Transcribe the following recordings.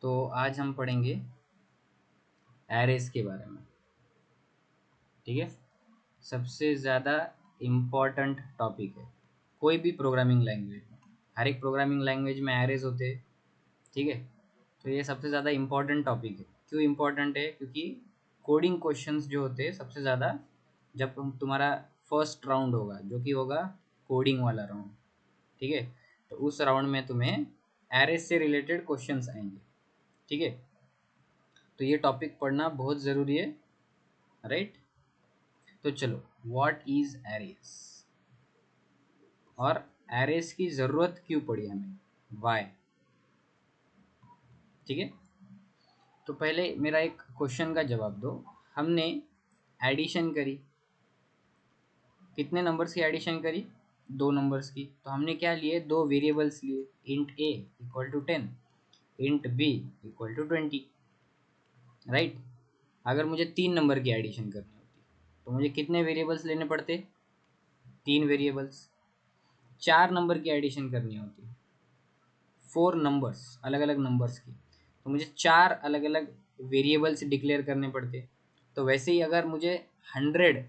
तो आज हम पढ़ेंगे एरेस के बारे में। ठीक है, सबसे ज़्यादा इम्पॉर्टेंट टॉपिक है कोई भी प्रोग्रामिंग लैंग्वेज में। हर एक प्रोग्रामिंग लैंग्वेज में एरेस होते हैं। ठीक है, तो ये सबसे ज़्यादा इम्पॉर्टेंट टॉपिक है। क्यों इम्पॉर्टेंट है? क्योंकि कोडिंग क्वेश्चंस जो होते हैं सबसे ज़्यादा, जब तुम्हारा फर्स्ट राउंड होगा जो कि होगा कोडिंग वाला राउंड, ठीक है, तो उस राउंड में तुम्हें एरेस से रिलेटेड क्वेश्चंस आएंगे। ठीक है, तो ये टॉपिक पढ़ना बहुत ज़रूरी है, राइट। तो चलो, व्हाट इज एरेस और एरेस की ज़रूरत क्यों पड़ी हमें, वाई। ठीक है, तो पहले मेरा एक क्वेश्चन का जवाब दो। हमने एडिशन करी, कितने नंबर्स की एडिशन करी? 2 नंबर्स की। तो हमने क्या लिए? 2 वेरिएबल्स लिए, int a equal to 10, int b equal to 20, right. अगर मुझे 3 नंबर की एडिशन करनी होती तो मुझे कितने वेरिएबल्स लेने पड़ते? 3 वेरिएबल्स। 4 नंबर की एडिशन करनी होती, 4 नंबर्स, अलग अलग नंबर्स की, तो मुझे 4 अलग अलग वेरिएबल्स डिक्लेयर करने पड़ते। तो वैसे ही अगर मुझे 100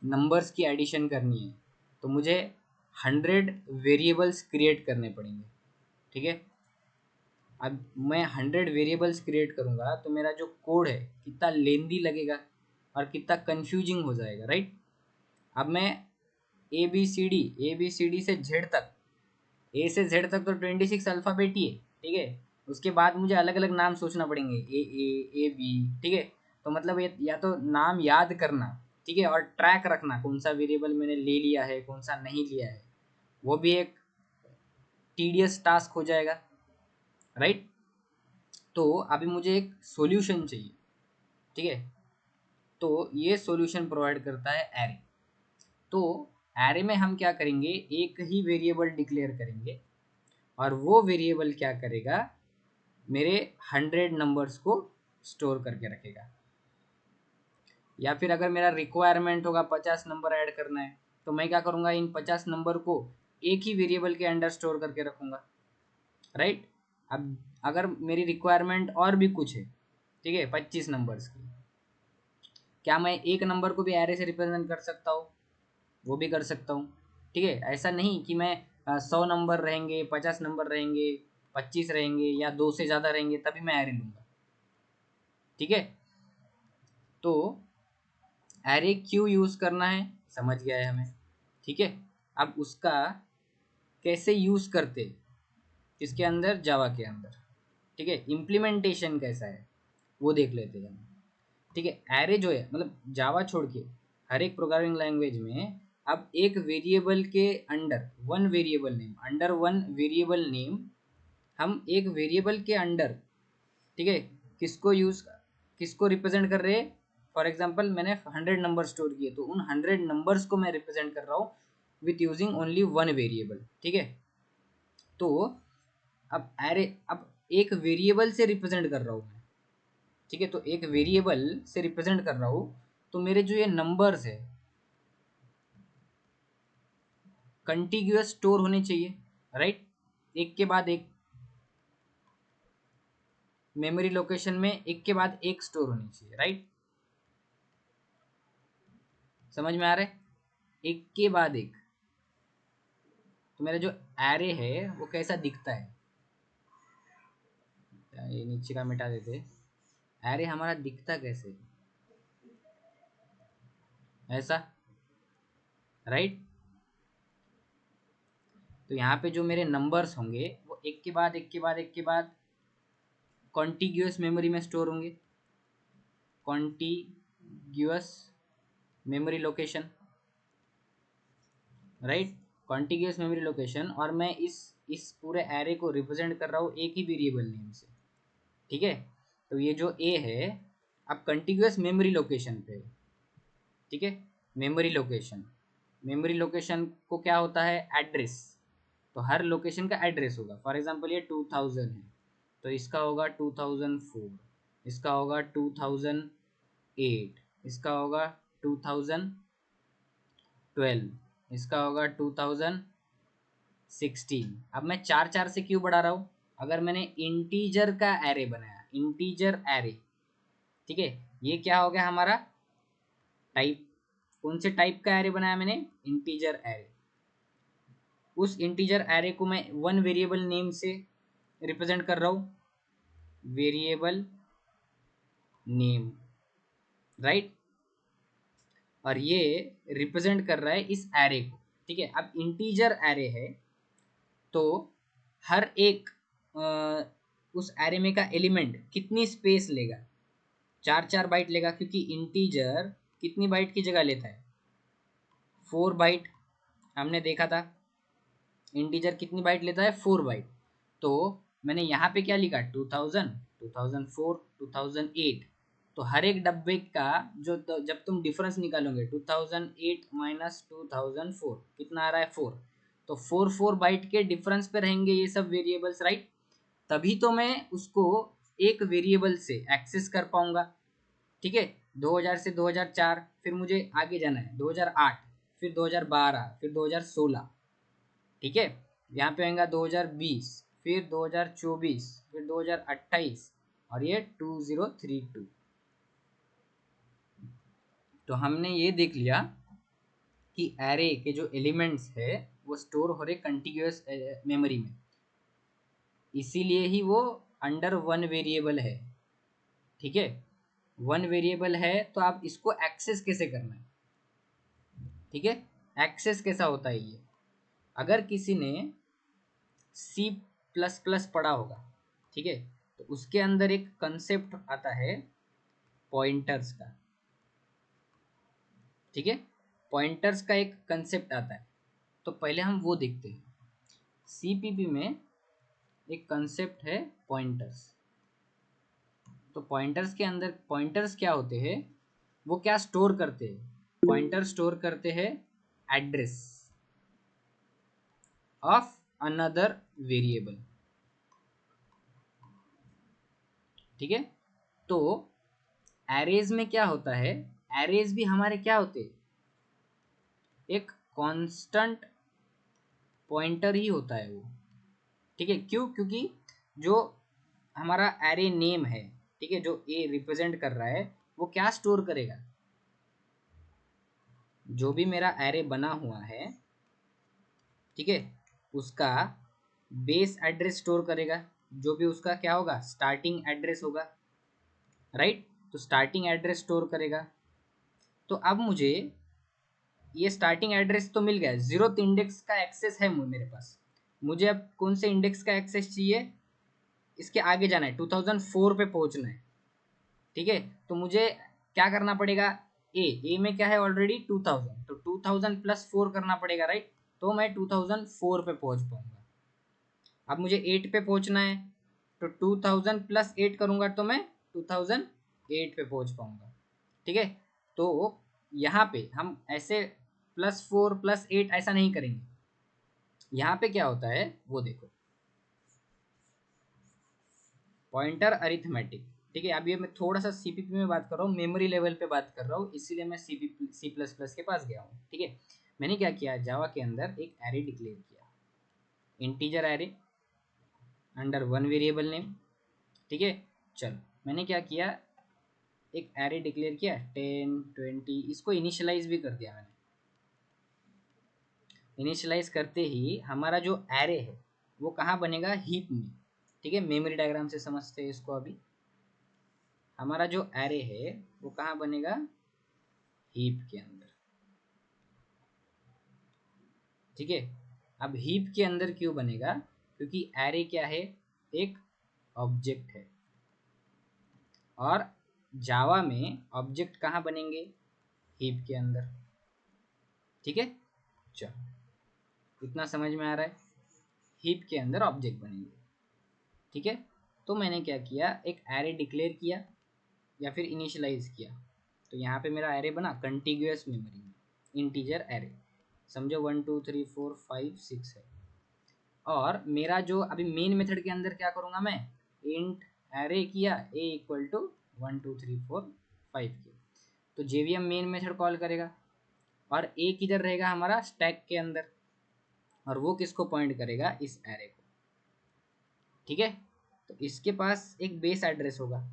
नंबर्स की एडिशन करनी है तो मुझे 100 वेरिएबल्स क्रिएट करने पड़ेंगे। ठीक है, अब मैं 100 वेरिएबल्स क्रिएट करूँगा तो मेरा जो कोड है कितना लेंदी लगेगा और कितना कंफ्यूजिंग हो जाएगा, राइट। अब मैं ए बी सी डी से जेड तक, ए से जेड तक तो 26 अल्फ़ाबेट ही है, ठीक है। उसके बाद मुझे अलग अलग नाम सोचना पड़ेंगे, ए बी, ठीक है। तो मतलब ये या तो नाम याद करना, ठीक है, और ट्रैक रखना कौन सा वेरिएबल मैंने ले लिया है कौन सा नहीं लिया है, वो भी एक टीडियस टास्क हो जाएगा, राइट। तो अभी मुझे एक सॉल्यूशन चाहिए, ठीक है। तो ये सॉल्यूशन प्रोवाइड करता है एरे। तो एरे में हम क्या करेंगे, एक ही वेरिएबल डिक्लेयर करेंगे और वो वेरिएबल क्या करेगा, मेरे 100 नंबर्स को स्टोर करके रखेगा। या फिर अगर मेरा रिक्वायरमेंट होगा 50 नंबर ऐड करना है तो मैं क्या करूँगा, इन 50 नंबर को एक ही वेरिएबल के अंडर स्टोर करके रखूँगा, राइट। अब अगर मेरी रिक्वायरमेंट और भी कुछ है, ठीक है, 25 नंबर्स की, क्या मैं एक नंबर को भी एरे से रिप्रेजेंट कर सकता हूँ? वो भी कर सकता हूँ, ठीक है। ऐसा नहीं कि मैं 100 नंबर रहेंगे, 50 नंबर रहेंगे, 25 रहेंगे या 2 से ज़्यादा रहेंगे तभी मैं एरे लूँगा, ठीक है। तो एरे क्यों यूज़ करना है समझ गया है हमें, ठीक है। अब उसका कैसे यूज़ करते, किसके अंदर? जावा के अंदर, ठीक है। इम्प्लीमेंटेशन कैसा है वो देख लेते हैं हम, ठीक है। एरे जो है, मतलब जावा छोड़ के हर एक प्रोग्रामिंग लैंग्वेज में अब एक वेरिएबल के under one variable name, under one variable name, हम एक वेरिएबल के अंडर, ठीक है, किसको रिप्रेजेंट कर रहे हैं? फॉर एग्जाम्पल मैंने 100 नंबर स्टोर किए तो उन 100 नंबर्स को मैं रिप्रेजेंट कर रहा हूँ with using only one variable, ठीक है। तो अब एरे, अब एक वेरिएबल से रिप्रेजेंट कर रहा हूँ मैं, ठीक है। तो एक वेरिएबल से रिप्रेजेंट कर रहा हूँ तो मेरे जो ये नंबर्स है कंटिन्यूअस स्टोर होने चाहिए, राइट। एक के बाद एक मेमोरी लोकेशन में एक के बाद एक स्टोर होनी चाहिए, राइट। समझ में आ रहा है? एक के बाद एक। तो मेरा जो एरे है वो कैसा दिखता है, ये नीचे का मिटा देते। एरे हमारा दिखता कैसे, ऐसा, राइट। तो यहाँ पे जो मेरे नंबर्स होंगे वो एक के बाद एक के बाद एक के बाद कॉन्टिग्यूअस मेमोरी में स्टोर होंगे, contiguous memory location, right, contiguous memory location. और मैं इस पूरे एरे को रिप्रेजेंट कर रहा हूँ एक ही वेरिएबल नेम से, ठीक है। तो ये जो ए है अब कंटिन्यूअस मेमोरी लोकेशन पे, ठीक है। मेमोरी लोकेशन, मेमोरी लोकेशन को क्या होता है? एड्रेस। तो हर लोकेशन का एड्रेस होगा। फॉर एग्जांपल ये 2000 है तो इसका होगा 2004, इसका होगा 2008, इसका होगा 2012, इसका होगा 2016। अब मैं चार चार से क्यों बढ़ा रहा हूँ? अगर मैंने इंटीजर का एरे बनाया, इंटीजर एरे, ठीक है, ये क्या हो गया हमारा टाइप। कौन से टाइप का एरे बनाया मैंने? Integer array. उस इंटीजर एरे को मैं वन वेरिएबल नेम से रिप्रेजेंट कर रहा हूँ, वेरिएबल नेम, राइट। और ये रिप्रेजेंट कर रहा है इस एरे को, ठीक है। अब इंटीजर एरे है तो हर एक उस एरे में का एलिमेंट कितनी स्पेस लेगा? 4 बाइट लेगा, क्योंकि इंटीजर कितनी बाइट की जगह लेता है? 4 बाइट। हमने देखा था इंटीजर कितनी बाइट लेता है? 4 बाइट। तो मैंने यहाँ पे क्या लिखा? 2000, 2004, 2008। तो हर एक डब्बे का जो जब तुम डिफरेंस निकालोगे 2008 माइनस 2004 कितना आ रहा है? 4। तो 4 बाइट के डिफरेंस पे रहेंगे ये सब वेरिएबल्स, राइट। तभी तो मैं उसको एक वेरिएबल से एक्सेस कर पाऊंगा, ठीक है। 2000 से 2004, फिर मुझे आगे जाना है 2008, फिर 2012, फिर 2016, ठीक है। यहाँ पे आएगा 2020, फिर 2024, फिर 2028 और ये 2032। तो हमने ये देख लिया कि एरे के जो एलिमेंट्स है वो स्टोर हो रहे कंटिन्यूअस मेमोरी में, इसीलिए ही वो अंडर वन वेरिएबल है, ठीक है। वन वेरिएबल है तो आप इसको एक्सेस कैसे करना है, ठीक है। एक्सेस कैसा होता है ये? अगर किसी ने सी प्लस प्लस पढ़ा होगा, ठीक है, तो उसके अंदर एक कंसेप्ट आता है पॉइंटर्स का, ठीक है। पॉइंटर्स का एक कंसेप्ट आता है, तो पहले हम वो देखते हैं। सीपीपी में एक कंसेप्ट है पॉइंटर्स। तो पॉइंटर्स के अंदर पॉइंटर्स क्या होते हैं? वो क्या स्टोर करते हैं? पॉइंटर स्टोर करते हैं एड्रेस ऑफ अनदर वेरिएबल, ठीक है। तो एरेज में क्या होता है? एरेज भी हमारे क्या होते हैं? एक कांस्टेंट पॉइंटर ही होता है वो, ठीक है। क्यों? क्योंकि जो हमारा एरे नेम है, ठीक है, जो ए रिप्रेजेंट कर रहा है, वो क्या स्टोर करेगा? जो भी मेरा एरे बना हुआ है, ठीक है, उसका बेस एड्रेस स्टोर करेगा, जो भी उसका क्या होगा? स्टार्टिंग एड्रेस होगा, राइट। तो स्टार्टिंग एड्रेस स्टोर करेगा। तो अब मुझे ये स्टार्टिंग एड्रेस तो मिल गया, जीरोथ इंडेक्स का एक्सेस है मेरे पास। मुझे अब कौन से इंडेक्स का एक्सेस चाहिए? इसके आगे जाना है, 2004 पे पहुंचना है, ठीक है। तो मुझे क्या करना पड़ेगा? ए में क्या है ऑलरेडी? 2000, तो 2000 प्लस 4 करना पड़ेगा, राइट। तो मैं 2004 पे पहुंच पाऊंगा। अब मुझे 8 पे पहुंचना है, तो 2000 प्लस 8 करूंगा तो मैं 2008 पे पहुंच पाऊंगा, ठीक है। तो यहाँ पे हम ऐसे +4 +8 ऐसा नहीं करेंगे। यहाँ पे क्या होता है वो देखो, पॉइंटर अरिथमेटिक, ठीक है। अब ये मैं थोड़ा सा सीपीपी में बात कर रहा हूँ, मेमोरी लेवल पे बात कर रहा हूँ, इसीलिए मैं सी++ के पास गया हूँ, ठीक है। मैंने क्या किया? जावा के अंदर एक एरे डिक्लेयर किया, integer array under one variable name, ठीक है। चलो मैंने क्या किया? एक एरे डिक्लेयर किया 10 20, इसको इनिशियलाइज भी कर दिया मैंने। इनिशियलाइज करते ही हमारा जो एरे है वो कहाँ बनेगा? हीप में, ठीक है। मेमोरी डायग्राम से समझते हैं इसको। अभी हमारा जो एरे है वो कहाँ बनेगा? हीप के अंदर, ठीक है। अब हीप के अंदर क्यों बनेगा? क्योंकि एरे क्या है? एक ऑब्जेक्ट है, और जावा में ऑब्जेक्ट कहाँ बनेंगे? हीप के अंदर, ठीक है। चलो इतना समझ में आ रहा है? हीप के अंदर ऑब्जेक्ट बनेंगे, ठीक है। तो मैंने क्या किया? एक एरे डिक्लेयर किया या फिर इनिशियलाइज किया। तो यहाँ पे मेरा एरे बना कंटिन्यूअस मेमोरी में, इंटीजर एरे, समझो 1 2 3 4 5 6 है। और मेरा जो अभी मेन मेथड के अंदर क्या करूँगा मैं? इंट एरे किया ए इक्वल टू 1 2 3 4 5 के, तो जेवीएम मेन मेथड कॉल करेगा, और ए किधर रहेगा? हमारा स्टैक के अंदर, और वो किसको पॉइंट करेगा? इस एरे को, ठीक है। तो इसके पास एक बेस एड्रेस होगा,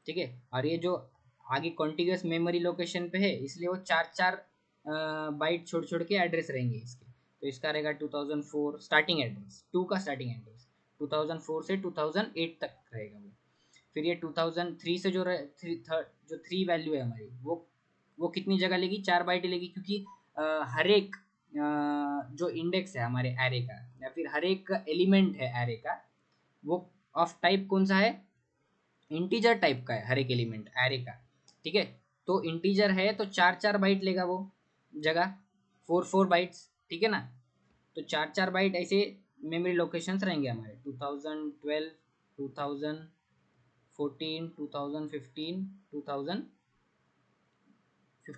ठीक है, और ये जो आगे कॉन्टिग्यूस मेमोरी लोकेशन पे है इसलिए वो चार चार बाइट छोड़ छोड़ के एड्रेस रहेंगे इसके। तो इसका रहेगा 2004 स्टार्टिंग एड्रेस, 2 का स्टार्टिंग एड्रेस 2004 से 2008 तक रहेगा वो। फिर ये 2003 से जो जो 3 वैल्यू है हमारी वो कितनी जगह लेगी, 4 बाइट लेगी, क्योंकि हर एक जो इंडेक्स है हमारे एरे का या फिर हर एक एलिमेंट है एरे का वो ऑफ टाइप कौन सा है, इंटीजर टाइप का है हर एक एलिमेंट एरे का, ठीक है। तो इंटीजर है तो चार चार बाइट लेगा वो जगह, 4 4 बाइट्स, ठीक है ना। तो चार चार बाइट ऐसे मेमोरी लोकेशंस रहेंगे हमारे 2012 2014 2015 2015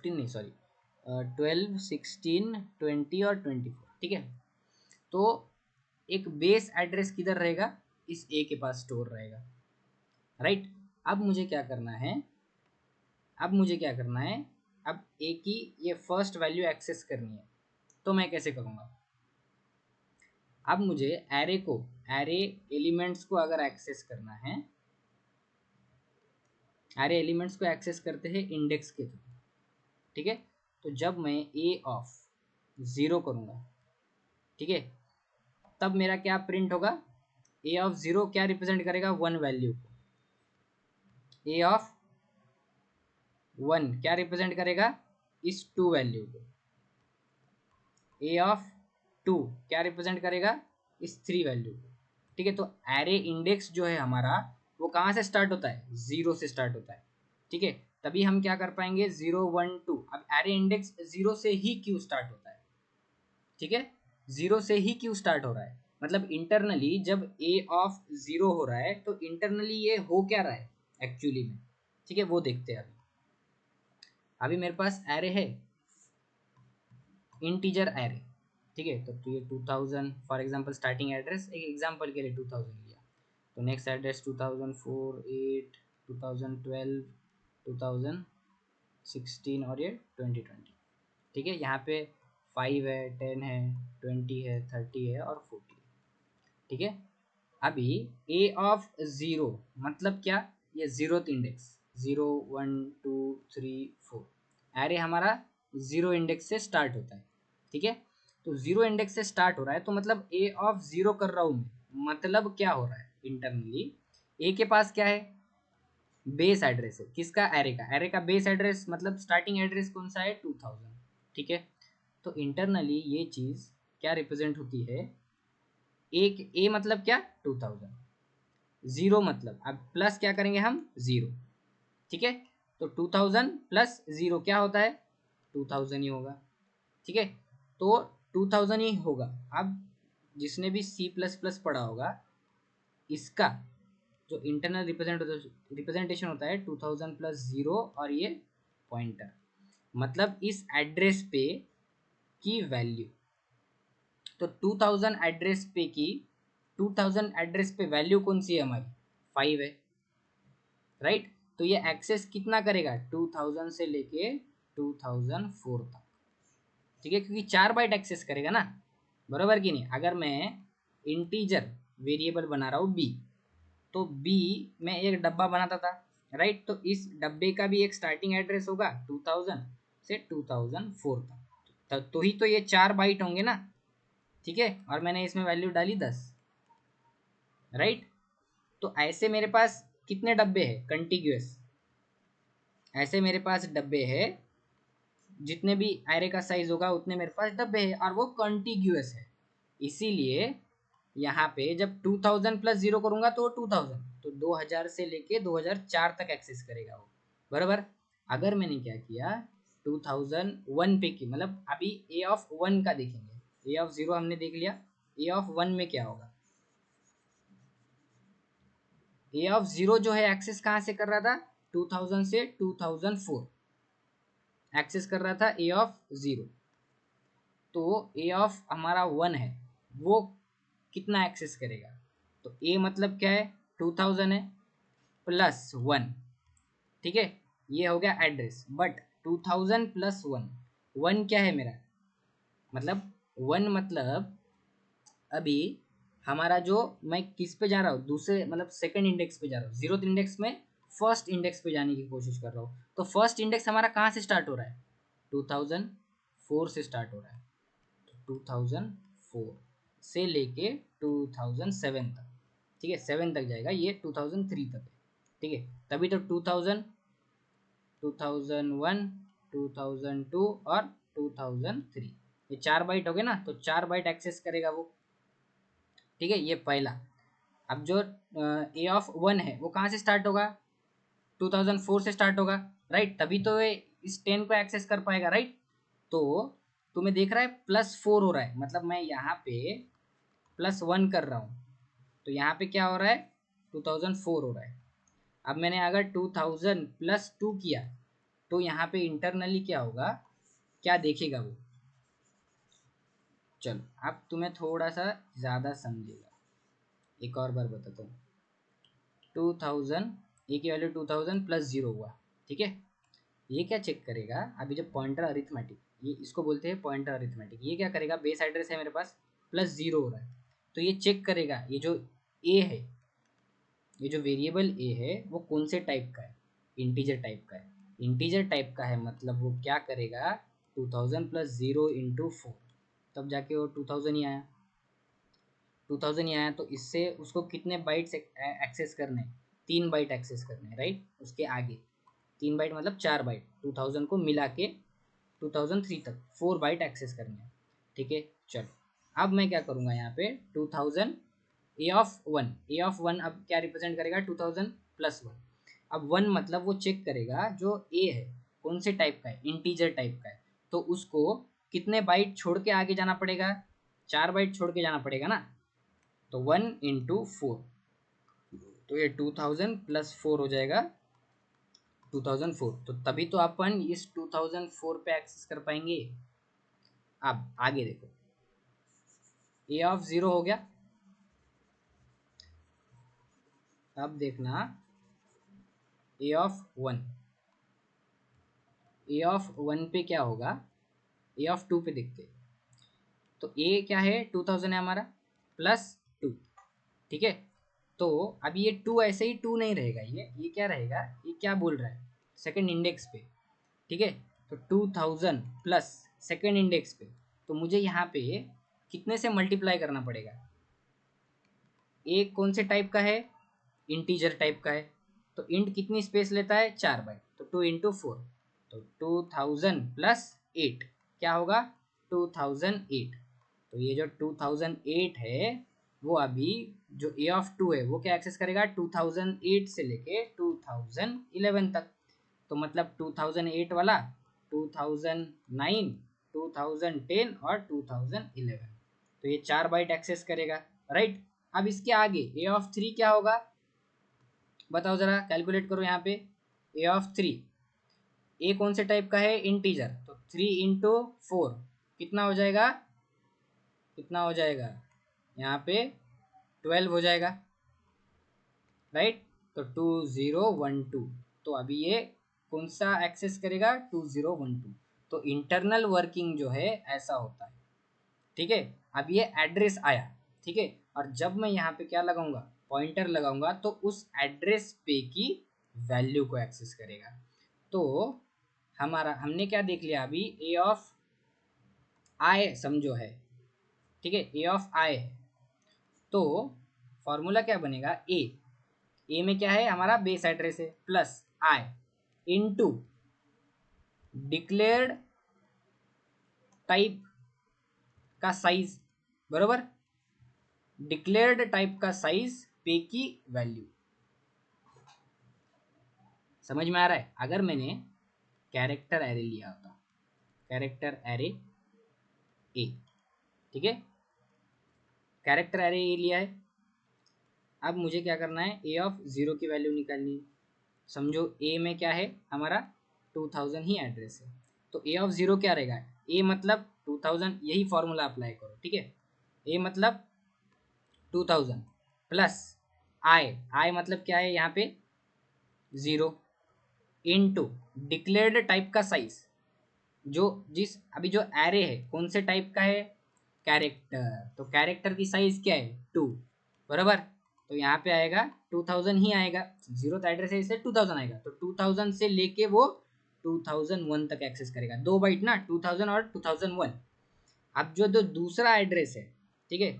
नहीं सॉरी 12 16 20 और 24, ठीक है। तो एक बेस एड्रेस किधर रहेगा, इस ए के पास स्टोर रहेगा, राइट। अब मुझे क्या करना है, अब मुझे क्या करना है, अब ए की ये फर्स्ट वैल्यू एक्सेस करनी है। तो मैं कैसे करूँगा, अब मुझे एरे को, एरे एलिमेंट्स को अगर एक्सेस करना है, एरे एलिमेंट्स को एक्सेस करते हैं इंडेक्स के थ्रू, ठीक है। तो जब मैं ए ऑफ 0 करूँगा, ठीक है, तब मेरा क्या प्रिंट होगा, ए ऑफ 0 क्या रिप्रेजेंट करेगा, 1 वैल्यू को। ए ऑफ 1 क्या रिप्रेजेंट करेगा, इस 2 वैल्यू को। ए ऑफ 2 क्या रिप्रेजेंट करेगा, इस 3 वैल्यू को, ठीक है। तो एरे इंडेक्स जो है हमारा वो कहाँ से स्टार्ट होता है, 0 से स्टार्ट होता है, ठीक है। तभी हम क्या कर पाएंगे, 0 1 2। अब एरे इंडेक्स 0 से ही क्यों स्टार्ट होता है, ठीक है, 0 से ही क्यों स्टार्ट हो रहा है, मतलब इंटरनली जब ए ऑफ 0 हो रहा है तो इंटरनली ये हो क्या रहा है एक्चुअली में, ठीक है, वो देखते हैं। अभी अभी मेरे पास एरे है, इंटीजर एरे, ठीक है। तो ये 2000 फॉर एग्जांपल स्टार्टिंग एड्रेस, एक एग्जांपल के लिए 2000 लिया। तो नेक्स्ट एड्रेस 2004 8 2012 2016 और ये 2020, ठीक है। यहाँ पे 5 है 10 है 20 है 30 है और 40, ठीक है। अभी ए ऑफ 0 मतलब क्या, ये जीरोथ इंडेक्स 0 1 2 3 4, एरे हमारा 0 इंडेक्स से स्टार्ट होता है, ठीक है। तो 0 इंडेक्स से स्टार्ट हो रहा है तो मतलब ए ऑफ 0 कर रहा हूँ मैं, मतलब क्या हो रहा है इंटरनली, ए के पास क्या है, बेस एड्रेस है, किसका, एरे का। एरे का बेस एड्रेस मतलब स्टार्टिंग एड्रेस कौन सा है, 2000, ठीक है। तो इंटरनली ये चीज़ क्या रिप्रेजेंट होती है, एक ए मतलब क्या, 2000, 0 मतलब अब प्लस क्या करेंगे हम, 0, ठीक है। तो 2000 प्लस 0 क्या होता है, 2000 ही होगा, ठीक है। तो 2000 ही होगा। अब जिसने भी सी प्लस प्लस पढ़ा होगा, इसका जो इंटरनल रिप्रेजेंटेशन होता है 2000 प्लस 0 और ये पॉइंटर, मतलब इस एड्रेस पे की वैल्यू। तो 2000 एड्रेस पे की, 2000 एड्रेस पे वैल्यू कौन सी है हमारी, 5 है, राइट। तो ये एक्सेस कितना करेगा, 2000 से लेके 2004 तक, ठीक है, क्योंकि 4 बाइट एक्सेस करेगा ना, बराबर कि नहीं। अगर मैं इंटीजर वेरिएबल बना रहा हूँ बी, तो बी में एक डब्बा बनाता था, राइट। तो इस डब्बे का भी एक स्टार्टिंग एड्रेस होगा 2000 से 2004 तक, तो ही तो ये 4 बाइट होंगे ना, ठीक है। और मैंने इसमें वैल्यू डाली 10, राइट। तो ऐसे मेरे पास कितने डब्बे हैं कंटिग्यूअस, ऐसे मेरे पास डब्बे हैं, जितने भी एरे का साइज होगा उतने मेरे पास डब्बे हैं और वो कॉन्टिग्यूअस है। इसीलिए यहाँ पे जब 2000 प्लस 0 करूँगा तो 2000, तो 2000 से लेके 2004 तक एक्सेस करेगा वो, बराबर। अगर मैंने क्या किया, 2001 पे की, मतलब अभी ए ऑफ 1 का देखेंगे, ए ऑफ 0 हमने देख लिया, ए ऑफ 1 में क्या होगा, ए ऑफ 0 जो है एक्सेस कहाँ से कर रहा था, 2000 से 2004 एक्सेस कर रहा था ए ऑफ 0। तो ए ऑफ हमारा 1 है, वो कितना एक्सेस करेगा, तो ए मतलब क्या है, 2000 है प्लस 1, ठीक है। ये हो गया एड्रेस, बट 2000 प्लस 1, 1 क्या है मेरा, मतलब 1 मतलब अभी हमारा जो, मैं किस पे जा रहा हूँ, दूसरे मतलब सेकंड इंडेक्स पे जा रहा हूँ, 0th इंडेक्स में फर्स्ट इंडेक्स पे जाने की कोशिश कर रहा हूँ। तो फर्स्ट इंडेक्स हमारा कहाँ से स्टार्ट हो रहा है, 2004 से स्टार्ट हो रहा है। तो 2004 से लेके 2007 तक, ठीक है, 7 तक जाएगा, ये 2003 तक है, ठीक है। तभी तो 2000, 2001, 2002 और 2003, ये 4 बाइट हो गए ना, तो 4 बाइट एक्सेस करेगा वो, ठीक है, ये पहला। अब जो ए ऑफ वन है वो कहाँ से स्टार्ट होगा, 2004 से स्टार्ट होगा, राइट, तभी तो ये इस 10 को एक्सेस कर पाएगा, राइट। तो तुम्हें देख रहा है +4 हो रहा है, मतलब मैं यहाँ पे +1 कर रहा हूँ, तो यहाँ पे क्या हो रहा है, 2004 हो रहा है। अब मैंने अगर 2000 +2 किया, तो यहाँ पे इंटरनली क्या होगा, क्या देखेगा वो, चलो अब तुम्हें थोड़ा सा ज़्यादा समझेगा, एक और बार बताता हूँ। 2000, ए की वैल्यू 2000 +0 हुआ, ठीक है। ये क्या चेक करेगा, अभी जब पॉइंटर अरिथमेटिक, ये इसको बोलते हैं पॉइंटर अरिथमेटिक, ये क्या करेगा, बेस एड्रेस है मेरे पास, +0 हो रहा है, तो ये चेक करेगा ये जो ए है, ये जो वेरिएबल ए है वो कौन से टाइप का है, इंटीजर टाइप का है। इंटीजर टाइप का है मतलब वो क्या करेगा, 2000 +0 इंटू 4, तब जाके वो 2000 ही आया, 2000 ही आया। तो इससे उसको कितने बाइट्स एक्सेस करने, 3 बाइट एक्सेस करने, राइट, उसके आगे 3 बाइट मतलब 4 बाइट, 2000 को मिला के 2003 तक 4 बाइट एक्सेस करने हैं, ठीक है। चलो अब मैं क्या करूँगा यहाँ पे 2000, ए ऑफ वन अब क्या रिप्रेजेंट करेगा, 2000 +1। अब 1 मतलब वो चेक करेगा जो ए है कौन से टाइप का है, इंटीजर टाइप का है, तो उसको कितने बाइट छोड़ के आगे जाना पड़ेगा, 4 बाइट छोड़ के जाना पड़ेगा ना, तो 1 × 4, तो ये 2000 +4 हो जाएगा 2004, तो तभी तो अपन इस 2004 पे एक्सेस कर पाएंगे। अब आगे देखो, ए ऑफ 0 हो गया, अब देखना ए ऑफ 1, ए ऑफ 1 पे क्या होगा, ए ऑफ 2 पे देखते हैं। तो ए क्या है, 2000 है हमारा, +2, ठीक है। तो अब ये 2 ऐसे ही 2 नहीं रहेगा, ये क्या रहेगा, ये क्या बोल रहा है, सेकंड इंडेक्स पे, ठीक है। तो 2000 प्लस सेकंड इंडेक्स पे, तो मुझे यहाँ पे कितने से मल्टीप्लाई करना पड़ेगा, ए कौन से टाइप का है, इंटीजर टाइप का है, तो इंट कितनी स्पेस लेता है, 4 बाइट, तो 2 × 4, तो 2000 +8 क्या होगा, 2008। तो ये जो 2008 है वो अभी जो ए ऑफ 2 है वो क्या एक्सेस करेगा, 2008 से लेके 2011 तक, तो मतलब 2008 वाला, 2009, 2010 और 2011, तो ये 4 बाइट एक्सेस करेगा, राइट। अब इसके आगे ए ऑफ 3 क्या होगा, बताओ जरा, कैलकुलेट करो यहाँ पे, ए ऑफ 3, ए कौन से टाइप का है, इंटीजर, तो 3 × 4 कितना हो जाएगा, कितना हो जाएगा, यहाँ पे 12 हो जाएगा, राइट। तो 2012, तो अभी ये कौन सा एक्सेस करेगा, 2012, तो इंटरनल वर्किंग जो है ऐसा होता है, ठीक है। अब ये एड्रेस आया, ठीक है, और जब मैं यहाँ पे क्या लगाऊंगा, पॉइंटर लगाऊंगा, तो उस एड्रेस पे की वैल्यू को एक्सेस करेगा। तो हमारा हमने क्या देख लिया अभी, ए ऑफ आई समझो है, ठीक है, ए ऑफ आई है, तो फॉर्मूला क्या बनेगा, ए में क्या है हमारा बेस एड्रेस है, प्लस आई इनटू डिक्लेयर्ड टाइप का साइज, बरोबर, डिक्लेयर्ड टाइप का साइज पे की वैल्यू, समझ में आ रहा है। अगर मैंने कैरेक्टर एरे लिया होता, कैरेक्टर एरे ए, ठीक है, कैरेक्टर एरे ए लिया है, अब मुझे क्या करना है, ए ऑफ 0 की वैल्यू निकालनी है। समझो ए में क्या है हमारा, 2000 ही एड्रेस है, तो ए ऑफ 0 क्या रहेगा, ए मतलब 2000, यही फॉर्मूला अप्लाई करो, ठीक है। ए मतलब 2000 प्लस आई मतलब क्या है यहाँ पे 0 इनटू डिक्लेयर्ड टाइप का साइज, जो जिस अभी जो एरे है कौन से टाइप का है, कैरेक्टर, तो कैरेक्टर की साइज क्या है 2, बराबर। तो यहाँ पे आएगा 2000 ही आएगा, जीरो एड्रेस है इसलिए 2000 आएगा। तो 2000 से लेके वो 2001 तक एक्सेस करेगा, 2 बाइट ना, 2000 और 2001। अब जो दूसरा एड्रेस है, ठीक है,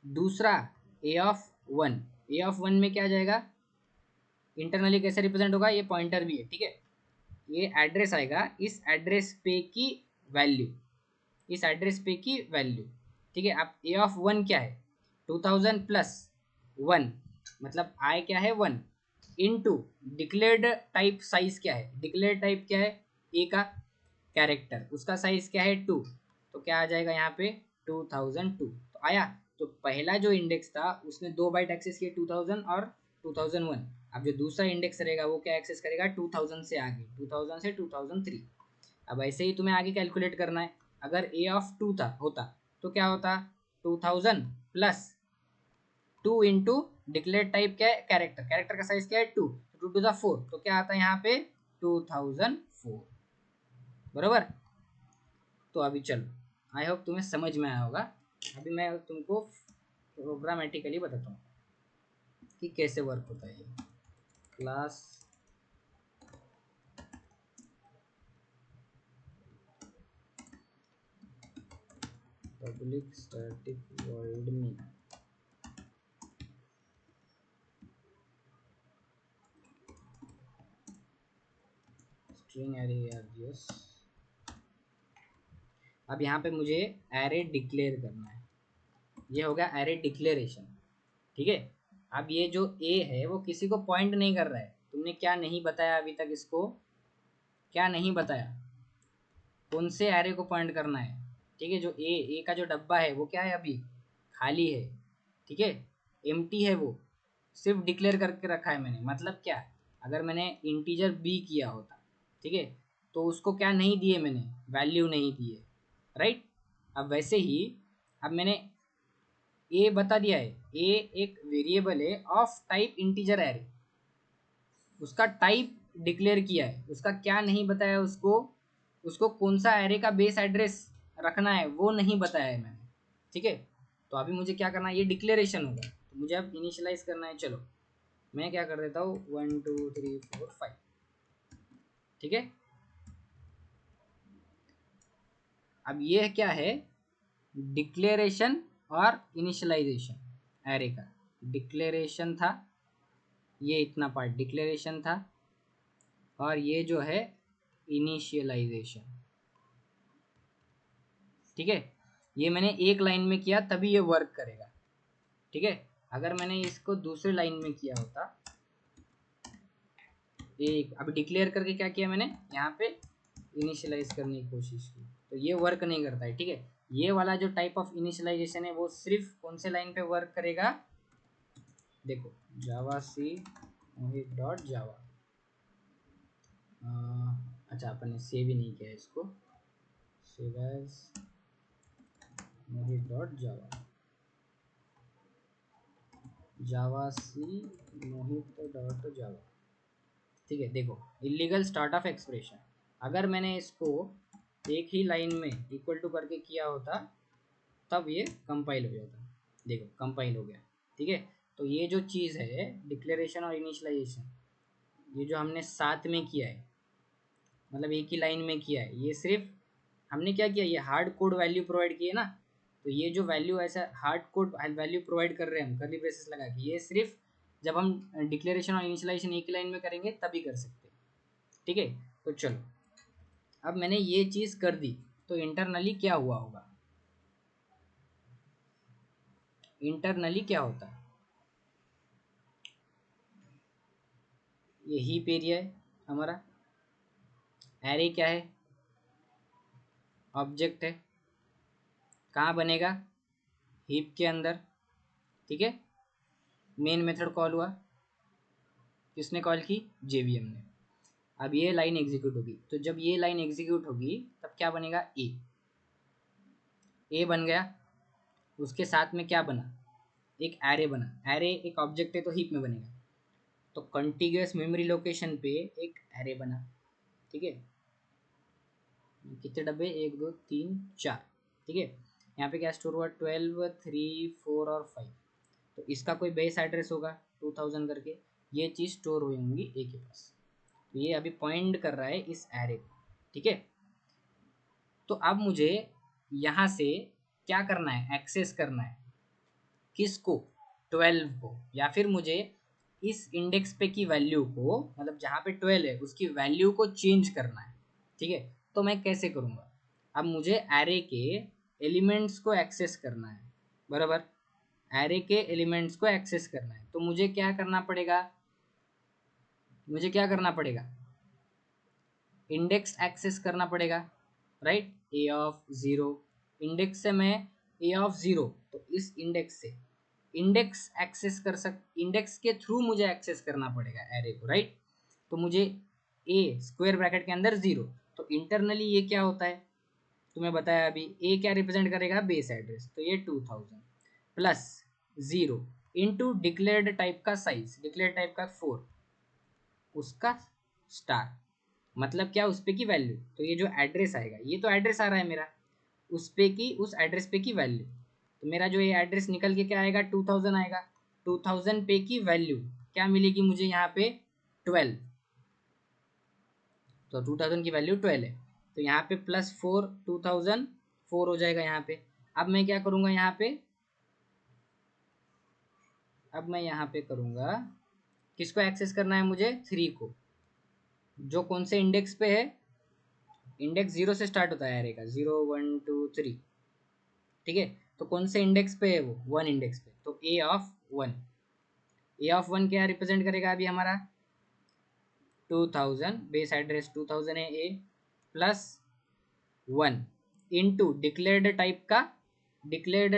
दूसरा A(1), A(1) में क्या जाएगा, इंटरनली कैसे रिप्रेजेंट होगा, ये पॉइंटर भी है, ठीक है। ये एड्रेस आएगा, इस एड्रेस पे की वैल्यू, इस एड्रेस पे की वैल्यू, ठीक है। अब A(1) क्या है, 2000 प्लस 1, मतलब आई क्या है 1, इनटू डिक्लेयर्ड टाइप साइज क्या है, डिक्लेयर्ड टाइप क्या है ए का कैरेक्टर, उसका साइज क्या है 2, तो क्या आ जाएगा यहाँ पे 2002, तो आया। तो पहला जो इंडेक्स था उसने 2 बाइट एक्सेस किए 2000 और 2001। अब जो दूसरा इंडेक्स रहेगा वो क्या एक्सेस करेगा 2000 से आगे, 2000 से 2003। अब ऐसे ही तुम्हें आगे कैलकुलेट करना है। अगर A(2) था होता तो क्या होता, 2000 प्लस 2 इंटू डिक्लेयर टाइप क्या है कैरेक्टर, कैरेक्टर का साइज क्या है 2, 2 टू द 4, तो क्या आता है यहाँ पे 2004, बराबर। तो अभी चलो, आई होप तुम्हें समझ में आया होगा। अभी मैं तुमको प्रोग्रामेटिकली बताता हूँ कि कैसे वर्क होता है ये। क्लास पब्लिक स्टैटिक वर्ल्ड में स्ट्रिंग एरे आरजीएस। अब यहाँ पे मुझे एरे डिक्लेयर करना है, ये हो गया एरे डिक्लेरेशन, ठीक है। अब ये जो ए है वो किसी को पॉइंट नहीं कर रहा है, तुमने क्या नहीं बताया अभी तक, इसको क्या नहीं बताया, कौन से एरे को पॉइंट करना है, ठीक है। जो ए का जो डब्बा है वो क्या है, अभी खाली है, ठीक है, एम्प्टी है, वो सिर्फ डिक्लेयर करके रखा है मैंने। मतलब क्या, अगर मैंने इंटीजर बी किया होता, ठीक है, तो उसको क्या नहीं दिए मैंने, वैल्यू नहीं दिए, राइट। अब वैसे ही अब मैंने ए बता दिया है, ए एक वेरिएबल है ऑफ टाइप इंटीजर एरे, उसका टाइप डिक्लेयर किया है, उसका क्या नहीं बताया, उसको उसको कौन सा एरे का बेस एड्रेस रखना है वो नहीं बताया है मैंने, ठीक है। तो अभी मुझे क्या करना है, ये डिक्लेरेशन होगा, तो मुझे अब इनिशियलाइज करना है। चलो मैं क्या कर देता हूँ 1 2 3 4 5, ठीक है। अब ये क्या है, डिक्लेरेशन और इनिशियलाइजेशन एरे का। डिक्लेरेशन था, ये इतना पार्ट डिक्लेरेशन था, और ये जो है इनिशियलाइजेशन, ठीक है। ये मैंने एक लाइन में किया तभी ये वर्क करेगा, ठीक है। अगर मैंने इसको दूसरे लाइन में किया होता, एक अभी डिक्लेयर करके क्या किया मैंने यहाँ पे इनिशियलाइज करने की कोशिश की, तो ये वर्क नहीं करता है, ठीक है। ये वाला जो टाइप ऑफ इनिशियलाइजेशन है वो सिर्फ कौन से लाइन पे वर्क करेगा, देखो जावा सी मोहित डॉट जावा, अच्छा अपन ने सेव ही नहीं किया है इसको, सेव एज मोहित डॉट जावा, जावा सी मोहित डॉट जावा, ठीक है। देखो इलीगल स्टार्ट ऑफ एक्सप्रेशन, अगर मैंने इसको एक ही लाइन में इक्वल टू करके किया होता तब ये कंपाइल हो जाता, देखो कंपाइल हो गया, ठीक है। तो ये जो चीज़ है डिक्लेरेशन और इनिशियलाइजेशन, ये जो हमने साथ में किया है, मतलब एक ही लाइन में किया है, ये सिर्फ हमने क्या किया, ये हार्ड कोड वैल्यू प्रोवाइड किए ना, तो ये जो वैल्यू ऐसा हार्ड कोड वैल्यू प्रोवाइड कर रहे हैं हम कर्ली ब्रेसेस लगा के, ये सिर्फ जब हम डिक्लेरेशन और इनिशियलाइजेशन एक ही लाइन में करेंगे तभी कर सकते हैं, ठीक है। तो चलो अब मैंने ये चीज़ कर दी, तो इंटरनली क्या हुआ होगा, इंटरनली क्या होता है, ये हीप एरिया है हमारा, एरे क्या है, ऑब्जेक्ट है, कहाँ बनेगा, हीप के अंदर, ठीक है। मेन मेथड कॉल हुआ, किसने कॉल की, जेवीएम ने। अब ये लाइन एग्जीक्यूट होगी, तो जब ये लाइन एग्जीक्यूट होगी तब क्या बनेगा, ए बन गया, उसके साथ में क्या बना, एक एरे बना, एरे एक ऑब्जेक्ट है तो हीप में बनेगा, तो कंटिग्यूअस मेमोरी लोकेशन पे एक एरे बना, ठीक है। कितने डब्बे, 1 2 3 4, ठीक है। यहाँ पे क्या स्टोर हुआ 12, 3, 4 और 5। तो इसका कोई बेस एड्रेस होगा 2000 करके, ये चीज़ स्टोर हुई होंगी ए के पास। तो ये अभी पॉइंट कर रहा है इस एरे को, ठीक है। तो अब मुझे यहाँ से क्या करना है, एक्सेस करना है किसको, 12 को, या फिर मुझे इस इंडेक्स पे की वैल्यू को, मतलब जहाँ पे 12 है उसकी वैल्यू को चेंज करना है, ठीक है। तो मैं कैसे करूँगा, अब मुझे एरे के एलिमेंट्स को एक्सेस करना है, बराबर। एरे के एलिमेंट्स को एक्सेस करना है, तो मुझे क्या करना पड़ेगा, मुझे क्या करना पड़ेगा, इंडेक्स एक्सेस करना पड़ेगा, राइट। ए ऑफ 0, इंडेक्स से मैं ए ऑफ 0, तो इस इंडेक्स से इंडेक्स एक्सेस कर सक, इंडेक्स के थ्रू मुझे एक्सेस करना पड़ेगा एरे को, राइट। तो मुझे ए स्क्वायर ब्रैकेट के अंदर 0, तो इंटरनली ये क्या होता है, तुम्हें बताया अभी, ए क्या रिप्रेजेंट करेगा, बेस एड्रेस, तो ये 2000 प्लस 0 इंटू डिक्लेयर्ड टाइप का साइज, डिक्लेयर्ड टाइप का 4, उसका स्टार, मतलब क्या, उस पे की वैल्यू। तो ये जो एड्रेस आएगा, ये तो एड्रेस आ रहा है मेरा, उस पे की, उस एड्रेस पे की वैल्यू। तो मेरा जो ये एड्रेस निकल के क्या आएगा, 2000 आएगा। 2000 पे की वैल्यू क्या मिलेगी मुझे यहाँ पे, 12। तो 2000 की वैल्यू 12 है, तो यहाँ पे +4, 2004 हो जाएगा यहाँ पे। अब मैं क्या करूँगा यहाँ पे, अब मैं यहाँ पे करूँगा, किसको एक्सेस करना है मुझे, 3 को, जो कौन से इंडेक्स पे है, इंडेक्स 0 से स्टार्ट होता है एरे का, 0, 1, 2, 3, ठीक है। तो कौन से इंडेक्स पे है वो, 1 इंडेक्स पे, तो ए ऑफ 1, ए ऑफ 1 क्या रिप्रेजेंट करेगा अभी हमारा, 2000, बेस एड्रेस 2000 है ए, प्लस 1 इंटू डिक्लेयर्ड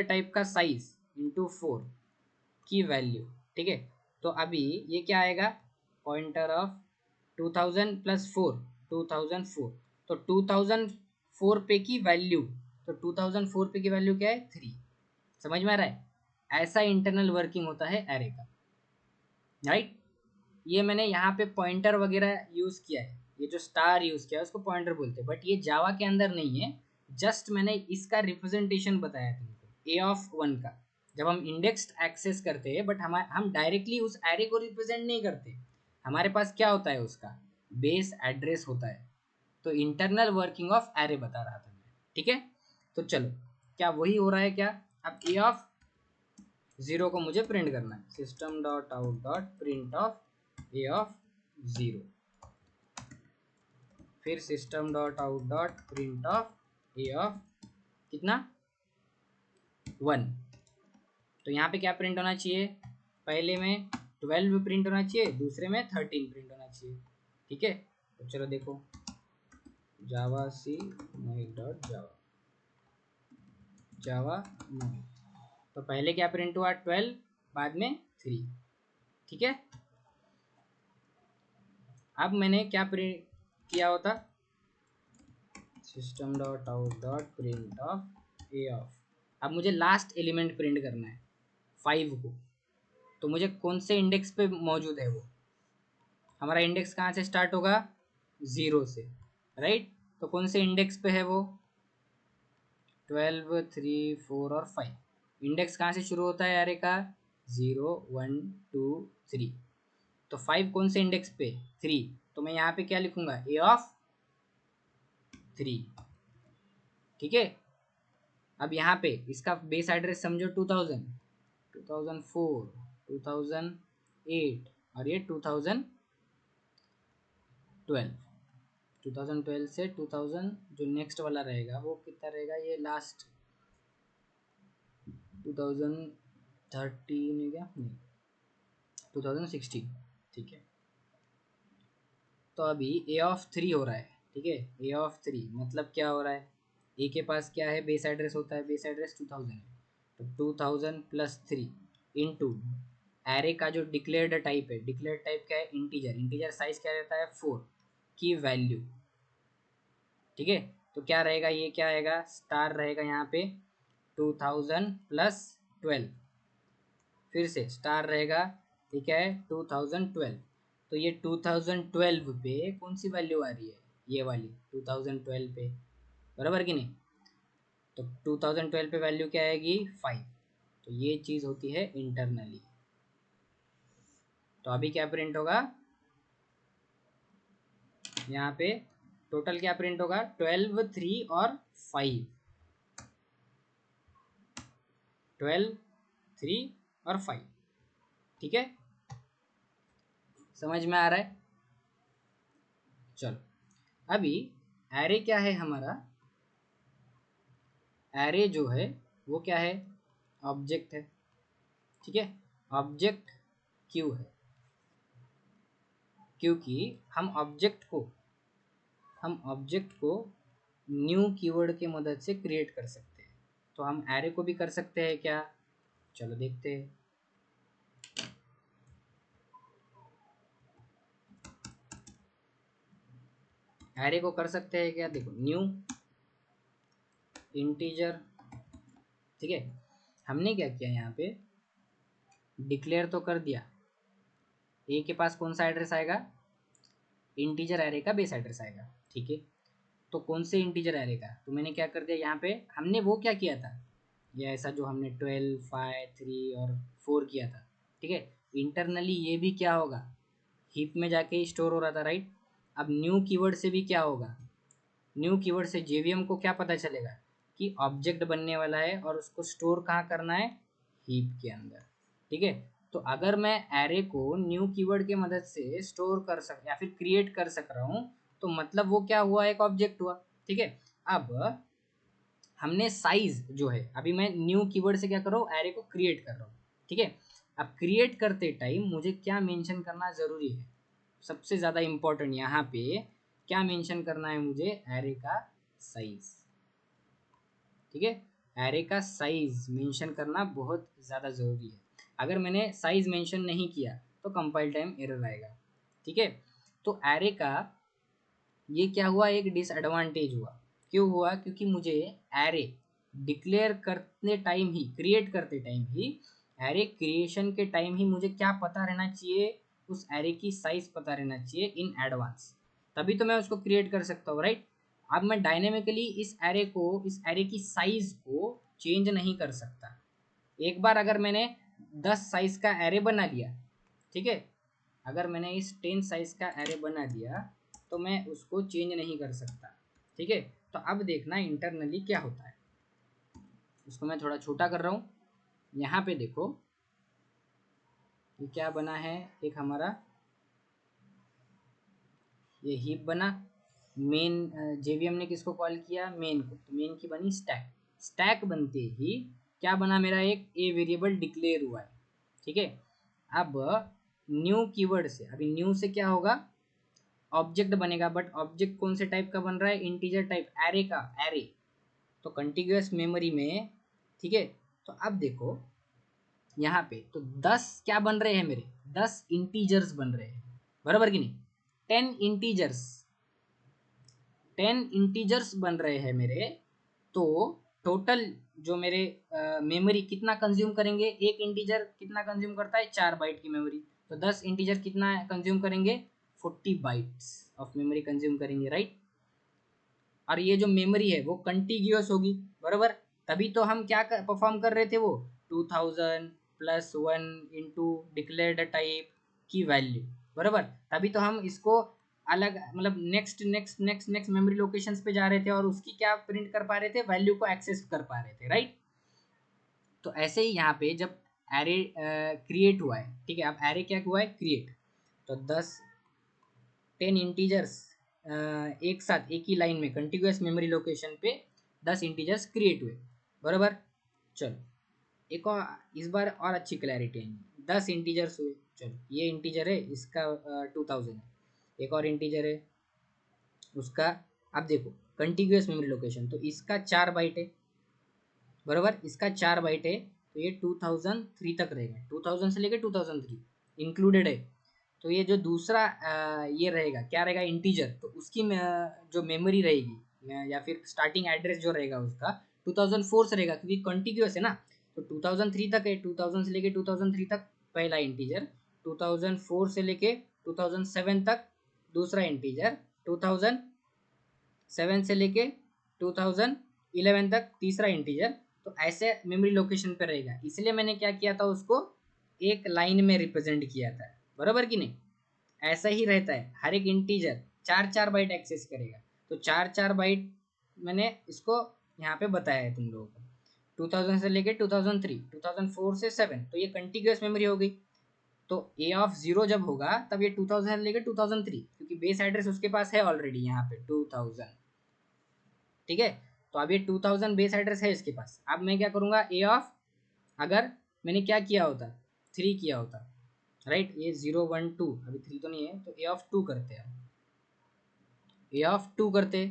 टाइप का साइज इंटू 4 की वैल्यू, ठीक है। तो अभी ये क्या आएगा, पॉइंटर ऑफ 2000 प्लस 4, 2004, तो 2004 पे की वैल्यू, तो 2004 पे की वैल्यू क्या है, 3। समझ में आ रहा है, ऐसा इंटरनल वर्किंग होता है एरे का, राइट। ये मैंने यहाँ पे पॉइंटर वगैरह यूज़ किया है, ये जो स्टार यूज़ किया है उसको पॉइंटर बोलते हैं, बट ये जावा के अंदर नहीं है, जस्ट मैंने इसका रिप्रेजेंटेशन बताया तुमको, ए ऑफ 1 का। जब हम इंडेक्स एक्सेस करते हैं, बट हम डायरेक्टली उस एरे को रिप्रेजेंट नहीं करते, हमारे पास क्या होता है, उसका बेस एड्रेस होता है। तो इंटरनल वर्किंग ऑफ एरे बता रहा था मैं, ठीक है। तो चलो, क्या वही हो रहा है क्या, अब ए ऑफ 0 को मुझे प्रिंट करना है, system dot out dot print of a of 0, फिर system dot out dot print of a of कितना, 1। तो यहाँ पे क्या प्रिंट होना चाहिए, पहले में 12 प्रिंट होना चाहिए, दूसरे में 13 प्रिंट होना चाहिए, ठीक है। तो चलो देखो, जावा सी मोहित डॉट जावा, जावा मोहित, तो पहले क्या प्रिंट हुआ, 12, बाद में 3, ठीक है। अब मैंने क्या प्रिंट किया होता, system dot out dot print of a of, अब मुझे लास्ट एलिमेंट प्रिंट करना है 5 को, तो मुझे कौन से इंडेक्स पे मौजूद है वो, हमारा इंडेक्स कहाँ से स्टार्ट होगा, 0 से, राइट। तो कौन से इंडेक्स पे है वो, 12, 3, 4 और 5। इंडेक्स कहाँ से शुरू होता है एरे का, 0, 1, 2, 3, तो 5 कौन से इंडेक्स पे, 3, तो मैं यहाँ पे क्या लिखूंगा, ए ऑफ 3, ठीक है। अब यहाँ पे इसका बेस एड्रेस समझो 2000, 2004, 2008 और ये 2012, 2012 से 2000 जो नेक्स्ट वाला रहेगा वो कितना रहेगा, ये लास्ट 2013 है क्या, नहीं 2016, ठीक है। तो अभी ए ऑफ 3 हो रहा है, ठीक है। ए ऑफ 3 मतलब क्या हो रहा है, ए के पास क्या है, बेस एड्रेस होता है, बेस एड्रेस 2000 है, तो 2000 प्लस 3 इंटू एरे का जो डिक्लेयर्ड टाइप है, डिक्लेयर्ड टाइप क्या है, इंटीजर, इंटीजर साइज क्या रहता है, 4 की वैल्यू, ठीक है। तो क्या रहेगा, ये क्या आएगा, स्टार रहेगा यहाँ पे, 2000 प्लस 12, फिर से स्टार रहेगा, ठीक है, 2012। तो ये 2012 पे कौन सी वैल्यू आ रही है, ये वाली 2012 पे, बराबर कि नहीं। तो 2012 पे वैल्यू क्या आएगी 5। तो ये चीज़ होती है इंटरनली। तो अभी क्या प्रिंट होगा यहाँ पे, टोटल क्या प्रिंट होगा 12, 3 और 5। 12, 3 और 5। ठीक है, समझ में आ रहा है। चलो अभी एरे क्या है हमारा, एरे जो है वो क्या है ऑब्जेक्ट है। ठीक है, ऑब्जेक्ट क्यों है, क्योंकि हम ऑब्जेक्ट को न्यू कीवर्ड के मदद से क्रिएट कर सकते हैं। तो हम एरे को भी कर सकते हैं क्या, चलो देखते हैं। एरे को कर सकते हैं क्या, देखो न्यू इंटीजर। ठीक है, हमने क्या किया यहाँ पे डिक्लेयर तो कर दिया, ए के पास कौन सा एड्रेस आएगा, इंटीजर एरे का बेस एड्रेस आएगा। ठीक है, तो कौन से इंटीजर एरे का, तो मैंने क्या कर दिया यहाँ पे, हमने वो क्या किया था, ये ऐसा जो हमने 12, 5, 3 और 4 किया था। ठीक है, इंटरनली ये भी क्या होगा हीप में जाके स्टोर हो रहा था, राइट। अब न्यू कीवर्ड से भी क्या होगा, न्यू कीवर्ड से जेवीएम को क्या पता चलेगा कि ऑब्जेक्ट बनने वाला है और उसको स्टोर कहाँ करना है, हीप के अंदर। ठीक है, तो अगर मैं एरे को न्यू कीवर्ड के मदद से स्टोर कर सक या फिर क्रिएट कर सक रहा हूँ, तो मतलब वो क्या हुआ, एक ऑब्जेक्ट हुआ। ठीक है, अब हमने साइज जो है, अभी मैं न्यू कीवर्ड से क्या कर रहा हूँ, एरे को क्रिएट कर रहा हूँ। ठीक है, अब क्रिएट करते टाइम मुझे क्या मेंशन करना ज़रूरी है, सबसे ज़्यादा इम्पोर्टेंट यहाँ पे क्या मेंशन करना है मुझे, एरे का साइज। ठीक है, एरे का साइज मेंशन करना बहुत ज़्यादा ज़रूरी है। अगर मैंने साइज मेंशन नहीं किया तो कंपाइल टाइम एरर आएगा। ठीक है, तो एरे का ये क्या हुआ, एक डिसएडवांटेज हुआ। क्यों हुआ, क्योंकि मुझे एरे डिक्लेयर करते टाइम ही, क्रिएट करते टाइम ही, एरे क्रिएशन के टाइम ही मुझे क्या पता रहना चाहिए, उस एरे की साइज पता रहना चाहिए इन एडवांस, तभी तो मैं उसको क्रिएट कर सकता हूँ, राइट। अब मैं डायनेमिकली इस एरे की साइज को चेंज नहीं कर सकता। एक बार अगर मैंने 10 साइज का एरे बना लिया, ठीक है, अगर मैंने इस 10 साइज का एरे बना दिया तो मैं उसको चेंज नहीं कर सकता। ठीक है, तो अब देखना इंटरनली क्या होता है, इसको मैं थोड़ा छोटा कर रहा हूँ। यहाँ पे देखो ये क्या बना है, एक हमारा ये हीप बना, मेन जेवीएम ने किसको कॉल किया, मेन को, तो मेन की बनी स्टैक। स्टैक बनते ही क्या बना, मेरा एक ए वेरिएबल डिक्लेयर हुआ है। ठीक है, अब न्यू कीवर्ड से, अभी न्यू से क्या होगा, ऑब्जेक्ट बनेगा, बट ऑब्जेक्ट कौन से टाइप का बन रहा है, इंटीजर टाइप, एरे का, एरे। तो कंटिन्यूअस मेमोरी में, ठीक है, तो अब देखो यहाँ पे तो 10 क्या बन रहे हैं मेरे, 10 इंटीजर्स बन रहे हैं, बराबर कि नहीं, 10 इंटीजर्स, 10 इंटीजर्स बन रहे हैं मेरे। तो टोटल जो मेरे मेमोरी कितना कंज्यूम करेंगे, एक इंटीजर कितना कंज्यूम करता है, 4 बाइट की मेमोरी। तो 10 इंटीजर कितना कंज्यूम करेंगे, 40 बाइट्स ऑफ मेमोरी कंज्यूम करेंगे, राइट। और ये जो मेमोरी है वो कंटिन्यूअस होगी, बराबर। तभी तो हम क्या परफॉर्म कर रहे थे, वो 2000 + 1 इंटू डिक्लेयर्ड टाइप की वैल्यू, बराबर। तभी तो हम इसको अलग, मतलब next next next next memory locations पे जा रहे थे और उसकी क्या प्रिंट कर पा रहे थे, वैल्यू को एक्सेस कर पा रहे थे, राइट। तो ऐसे ही यहाँ पे जब एरे क्रिएट हुआ है, ठीक है, अब एरे क्या हुआ है, क्रिएट, तो 10 इंटीजर्स एक साथ एक ही लाइन में कंटिन्यूअस मेमोरी लोकेशन पे 10 इंटीजर्स क्रिएट हुए, बराबर। चलो एक और, इस बार और अच्छी क्लैरिटी आएंगी, 10 इंटीजर्स हुए, चलो ये इंटीजर है, इसका 2000 है, एक और इंटीजर है उसका, अब देखो कंटिन्यूअस मेमोरी लोकेशन, तो इसका 4 बाइट है, बराबर, इसका 4 बाइट है, तो ये 2003 तक रहेगा, 2000 से लेके 2003 इंक्लूडेड है। तो ये जो दूसरा ये रहेगा, क्या रहेगा, इंटीजर, तो उसकी जो मेमोरी रहेगी या फिर स्टार्टिंग एड्रेस जो रहेगा उसका 2004 से रहेगा, क्योंकि कॉन्टिग्यूअस है ना। तो 2003 तक है, 2000 से लेके 2003 तक पहला इंटीजर, 2004 से लेके 2007 तक दूसरा इंटीजर, 2007 से लेके 2000 11 तक तीसरा इंटीजर, तो ऐसे मेमोरी लोकेशन पे रहेगा। इसलिए मैंने क्या किया था, उसको एक लाइन में रिप्रेजेंट किया था, बराबर कि नहीं। ऐसा ही रहता है, हर एक इंटीजर 4 4 बाइट एक्सेस करेगा, तो 4 4 बाइट मैंने इसको यहाँ पे बताया है तुम लोगों को। 2000 से लेके 2003, 2004 से 7, तो ये कंटिन्यूअस मेमोरी हो गई। तो ए ऑफ 0 जब होगा तब ये 2000 से लेके 2003, क्योंकि बेस एड्रेस उसके पास है ऑलरेडी यहाँ पे 2000, ठीक है। तो अब ये 2000 बेस एड्रेस है इसके पास। अब मैं क्या करूँगा, ए ऑफ, अगर मैंने क्या किया होता, 3 किया होता, राइट, ये 0 1 2, अभी 3 तो नहीं है, तो ए ऑफ 2 करते हैं। ए ऑफ 2 करते,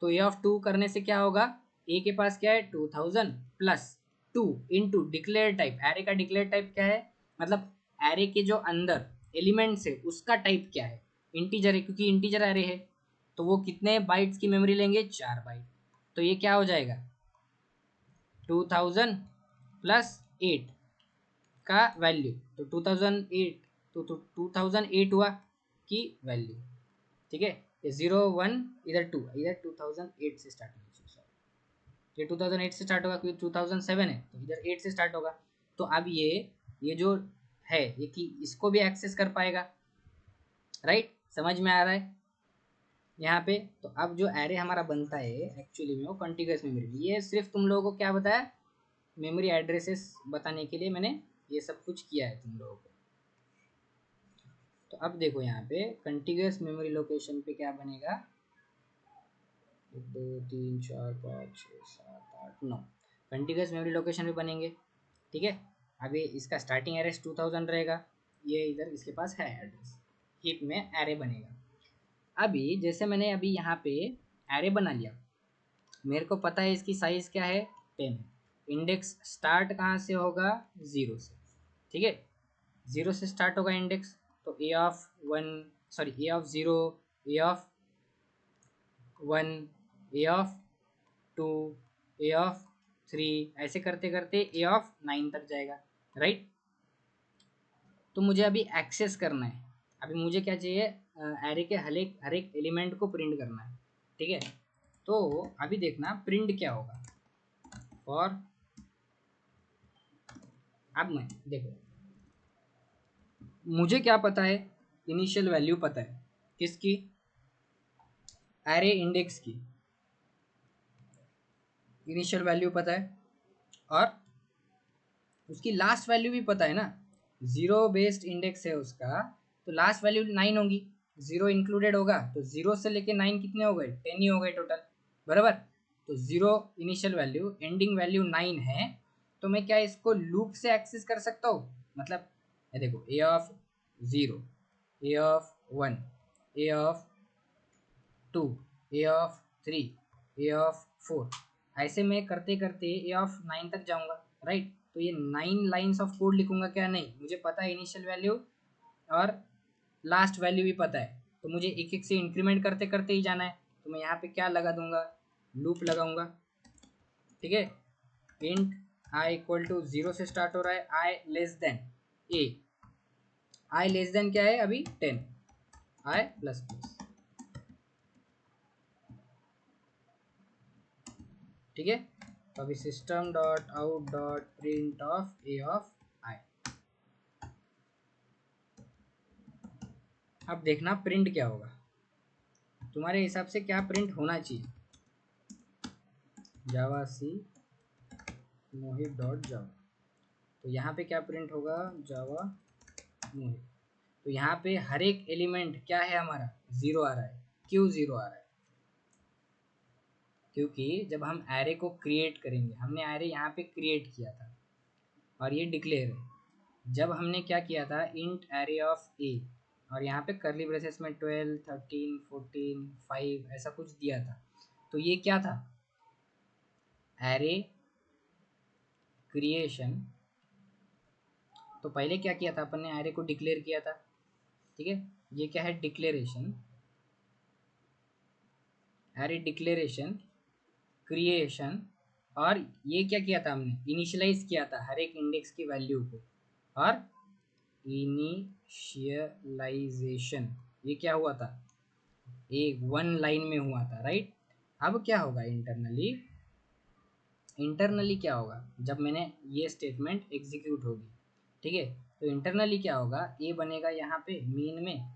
तो ए ऑफ 2 करने से क्या होगा, ए के पास क्या है 2000 plus 2 into declare type. Array का डिक्लेयर टाइप क्या है, मतलब एरे के जो अंदर एलिमेंट्स है उसका टाइप क्या है, इंटीजर है, क्योंकि इंटीजर एरे है। तो वो कितने बाइट्स की मेमोरी लेंगे, 4 बाइट। तो ये क्या हो जाएगा, 2000 प्लस 8 का वैल्यू, तो 2008, तो 2008 हुआ की वैल्यू, ठीक है। ये 0 1, इधर 2, इधर 2008 से स्टार्ट होगा, ये 2008 से स्टार्ट होगा क्योंकि 2007 है, तो इधर 8 से स्टार्ट होगा। तो अब ये जो है ये कि इसको भी एक्सेस कर पाएगा, राइट, समझ में आ रहा है यहाँ पे। तो अब जो एरे हमारा बनता है एक्चुअली में वो कॉन्टिग्यूअस मेमोरी। ये सिर्फ तुम लोगों को क्या बताया, मेमोरी एड्रेसेस बताने के लिए मैंने ये सब कुछ किया है तुम लोगों को। तो अब देखो यहाँ पे कंटिन्यूअस मेमोरी लोकेशन पे क्या बनेगा, 1 2 3 4 5 6 7 8 9 कंटिन्यूअस मेमोरी लोकेशन भी बनेंगे, ठीक है। अभी इसका स्टार्टिंग एड्रेस 2000 रहेगा, ये इधर इसके पास है एड्रेस, हीप में एरे बनेगा। अभी जैसे मैंने अभी यहाँ पे एरे बना लिया, मेरे को पता है इसकी साइज क्या है, 10 है। इंडेक्स स्टार्ट कहाँ से होगा, 0 से, ठीक है, 0 से स्टार्ट होगा इंडेक्स। तो a of 1, sorry a of 0, a of 1, a of 2, a of 3, ऐसे करते करते ए ऑफ 9 तक जाएगा, राइट। तो मुझे अभी एक्सेस करना है, अभी मुझे क्या चाहिए, एरे के हर एक एलिमेंट को प्रिंट करना है, ठीक है। तो अभी देखना प्रिंट क्या होगा, और अब मैं देखो, मुझे क्या पता है, इनिशियल वैल्यू पता है किसकी, एरे इंडेक्स की इनिशियल वैल्यू पता है, और उसकी लास्ट वैल्यू भी पता है ना, 0 बेस्ड इंडेक्स है उसका, तो लास्ट वैल्यू 9 होगी, 0 इंक्लूडेड होगा, तो 0 से लेके 9 कितने हो गए, 10 ही हो गए टोटल, बराबर। तो 0 इनिशियल वैल्यू, एंडिंग वैल्यू 9 है, तो मैं क्या इसको लूप से एक्सेस कर सकता हूँ, मतलब ये देखो, a of 0, a of 1, a of 2, a of 3, a of 4, ऐसे मैं करते करते ए ऑफ 9 तक जाऊंगा, राइट। तो ये 9 लाइन्स ऑफ कोड लिखूंगा क्या, नहीं, मुझे पता है इनिशियल वैल्यू और लास्ट वैल्यू भी पता है, तो मुझे एक एक से इंक्रीमेंट करते करते ही जाना है। तो मैं यहाँ पे क्या लगा दूंगा, लूप लगाऊंगा, ठीक है। इंट आई इक्वल टू 0 से स्टार्ट हो रहा है, आई लेस देन ए, आई लेस देन क्या है अभी 10, आई प्लस प्लस, ठीक है। तो अभी system dot out dot print of a of i. अब देखना प्रिंट क्या होगा, तुम्हारे हिसाब से क्या प्रिंट होना चाहिए, जावा सी मोहित डॉट जावा, तो यहाँ पे क्या प्रिंट होगा, जावा मोहित। तो यहाँ पे हर एक एलिमेंट क्या है हमारा, 0 आ रहा है, क्यों 0 आ रहा है, क्योंकि जब हम एरे को क्रिएट करेंगे, हमने एरे यहाँ पे क्रिएट किया था और ये डिक्लेयर है। जब हमने क्या किया था, इंट एरे ऑफ ए, और यहाँ पे करली ब्रेसेस में 12 13 14 5 ऐसा कुछ दिया था, तो ये क्या था, एरे क्रिएशन। तो पहले क्या किया था अपन ने, एरे को डिक्लेयर किया था, ठीक है। ये क्या है, डिक्लेरेशन, एरे डिक्लेरेशन, क्रिएशन, और ये क्या किया था हमने, इनिशियलाइज किया था हर एक इंडेक्स की वैल्यू को, और इनिशियलाइजेशन ये क्या हुआ था, एक 1 लाइन में हुआ था, राइट। अब क्या होगा इंटरनली, इंटरनली क्या होगा जब मैंने ये स्टेटमेंट एग्जीक्यूट होगी, ठीक है, तो इंटरनली क्या होगा, ए बनेगा यहाँ पे मीन में,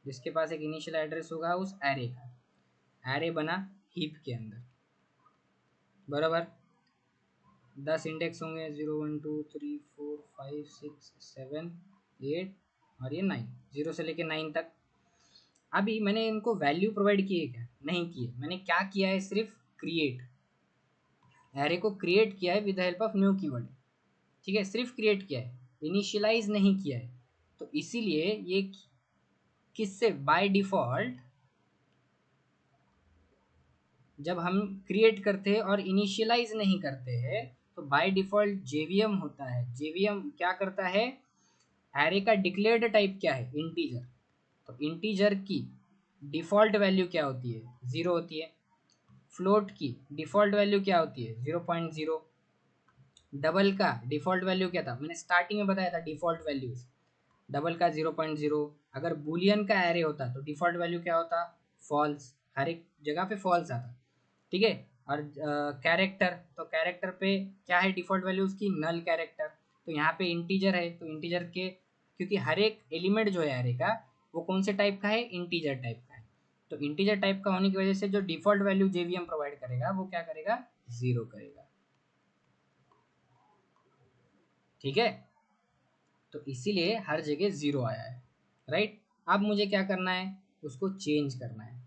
जिसके पास एक इनिशियल एड्रेस होगा उस एरे का, एरे बना हीप के अंदर, बराबर। 10 इंडेक्स होंगे, 0 1 2 3 4 5 6 7 8 और ये 9, 0 से लेके 9 तक। अभी मैंने इनको वैल्यू प्रोवाइड किए क्या, नहीं किए, मैंने क्या किया है, सिर्फ क्रिएट, एरे को क्रिएट किया है with the help of new keyword, ठीक है, सिर्फ क्रिएट किया है, इनिशियलाइज नहीं किया है। तो इसीलिए ये किससे बाय डिफॉल्ट, जब हम क्रिएट करते हैं और इनिशियलाइज नहीं करते हैं तो बाय डिफॉल्ट जेवीएम होता है, जेवीएम क्या करता है, एरे का डिक्लेयर्ड टाइप क्या है, इंटीजर, तो इंटीजर की डिफॉल्ट वैल्यू क्या होती है, 0 होती है, फ्लोट की डिफॉल्ट वैल्यू क्या होती है, 0.0, डबल का डिफॉल्ट वैल्यू क्या था, मैंने स्टार्टिंग में बताया था डिफॉल्ट वैल्यूज, डबल का 0.0, अगर बुलियन का एरे होता तो डिफॉल्ट वैल्यू क्या होता, फॉल्स, हर एक जगह पे फॉल्स आता, ठीक है। और कैरेक्टर, तो कैरेक्टर पे क्या है डिफॉल्ट वैल्यू उसकी, नल कैरेक्टर, तो यहाँ पे इंटीजर है, तो इंटीजर के, क्योंकि हर एक एलिमेंट जो है एरे का वो कौन से टाइप का है, इंटीजर टाइप का है, तो इंटीजर टाइप का होने की वजह से जो डिफॉल्ट वैल्यू जेवीएम प्रोवाइड करेगा वो क्या करेगा, 0 करेगा, ठीक है। तो इसीलिए हर जगह 0 आया है, राइट। अब मुझे क्या करना है, उसको चेंज करना है,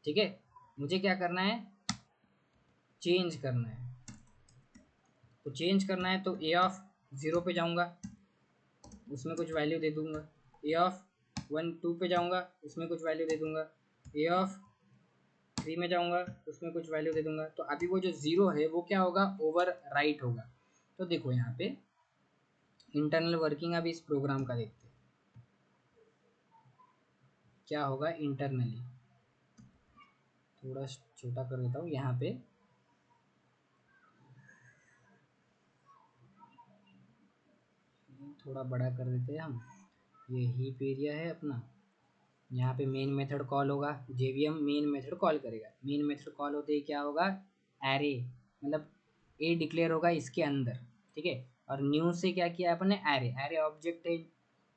ठीक है, मुझे क्या करना है, चेंज करना है, तो चेंज करना है तो ए ऑफ 0 पे जाऊंगा, उसमें कुछ वैल्यू दे दूंगा, ए ऑफ 1 2 पे जाऊंगा, उसमें कुछ वैल्यू दे दूंगा, ए ऑफ 3 में जाऊंगा, उसमें कुछ वैल्यू दे दूंगा, तो अभी वो जो 0 है वो क्या होगा, ओवर राइट होगा। तो देखो यहाँ पे इंटरनल वर्किंग अभी इस प्रोग्राम का देखते हैं क्या होगा इंटरनली, थोड़ा छोटा कर देता हूँ यहाँ पे, थोड़ा बड़ा कर देते हैं हम, ये हीप एरिया है अपना, यहाँ पे मेन मेथड कॉल होगा, जेवीएम मेन मेथड कॉल करेगा, मेन मेथड कॉल होते ही क्या होगा, एरे, मतलब ए डिक्लेयर होगा इसके अंदर, ठीक है, और न्यू से क्या किया अपन ने, एरे, एरे ऑब्जेक्ट है,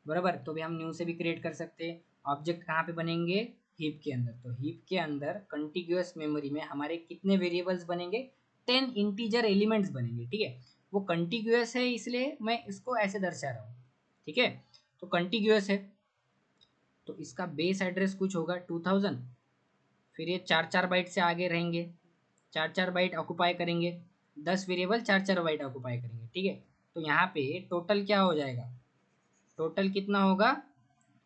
बराबर, तो भी हम न्यू से भी क्रिएट कर सकते हैं, ऑब्जेक्ट कहाँ पे बनेंगे, हीप के अंदर, तो हीप के अंदर कंटिन्यूअस मेमोरी में हमारे कितने वेरिएबल्स बनेंगे, 10 इंटीजर एलिमेंट्स बनेंगे, ठीक है, वो कंटिन्यूअस है इसलिए मैं इसको ऐसे दर्शा रहा हूँ, ठीक है, तो कंटिन्यूअस है, तो इसका बेस एड्रेस कुछ होगा 2000, फिर ये 4 4 बाइट से आगे रहेंगे, 4 4 बाइट ऑक्यूपाई करेंगे, 10 वेरिएबल 4 4 बाइट ऑक्यूपाई करेंगे, ठीक है, तो यहाँ पे टोटल क्या हो जाएगा, टोटल कितना होगा,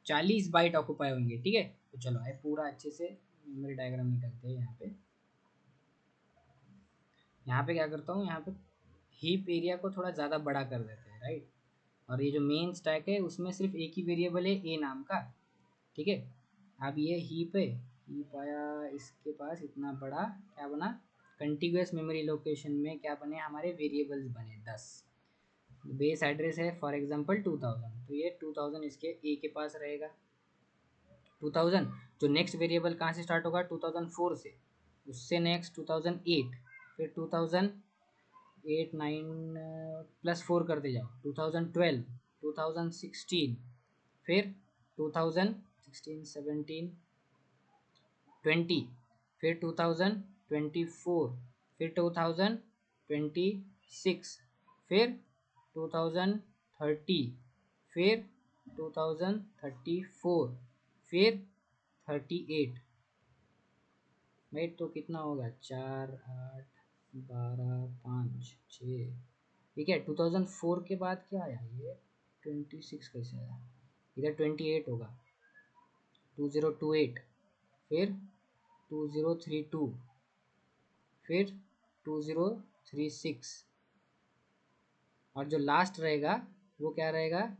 40 बाइट ऑक्यूपाई होंगे, ठीक है। तो चलो आए पूरा अच्छे से मेमोरी डायग्राम निकलते हैं यहाँ पे, यहाँ पे क्या करता हूँ, यहाँ पे हीप एरिया को थोड़ा ज़्यादा बड़ा कर देते हैं, राइट, और ये जो मेन स्टैक है उसमें सिर्फ एक ही वेरिएबल है ए नाम का, ठीक है। अब ये हीप है, हीप आया इसके पास इतना बड़ा, क्या बना, कंटिन्यूअस मेमोरी लोकेशन में क्या बने, हमारे वेरिएबल्स बने 10, बेस एड्रेस है फॉर एग्जांपल 2000, तो ये 2000 इसके ए के पास रहेगा, 2000, जो नेक्स्ट वेरिएबल कहाँ से स्टार्ट होगा, 2004 से, उससे नेक्स्ट 2008, फिर 2008 9 +4 करते जाओ, 2012 2016, फिर 2016 17 20, फिर 2024, फिर 2026, फिर 2030, फिर 2034, फिर 38, राइट, तो कितना होगा, 4 8 12 5 6, ठीक है। 2004 के बाद क्या आया, ये 26 कैसे आया, इधर 28 होगा, 2028, फिर 2032, फिर 2036, और जो लास्ट रहेगा वो क्या रहेगा,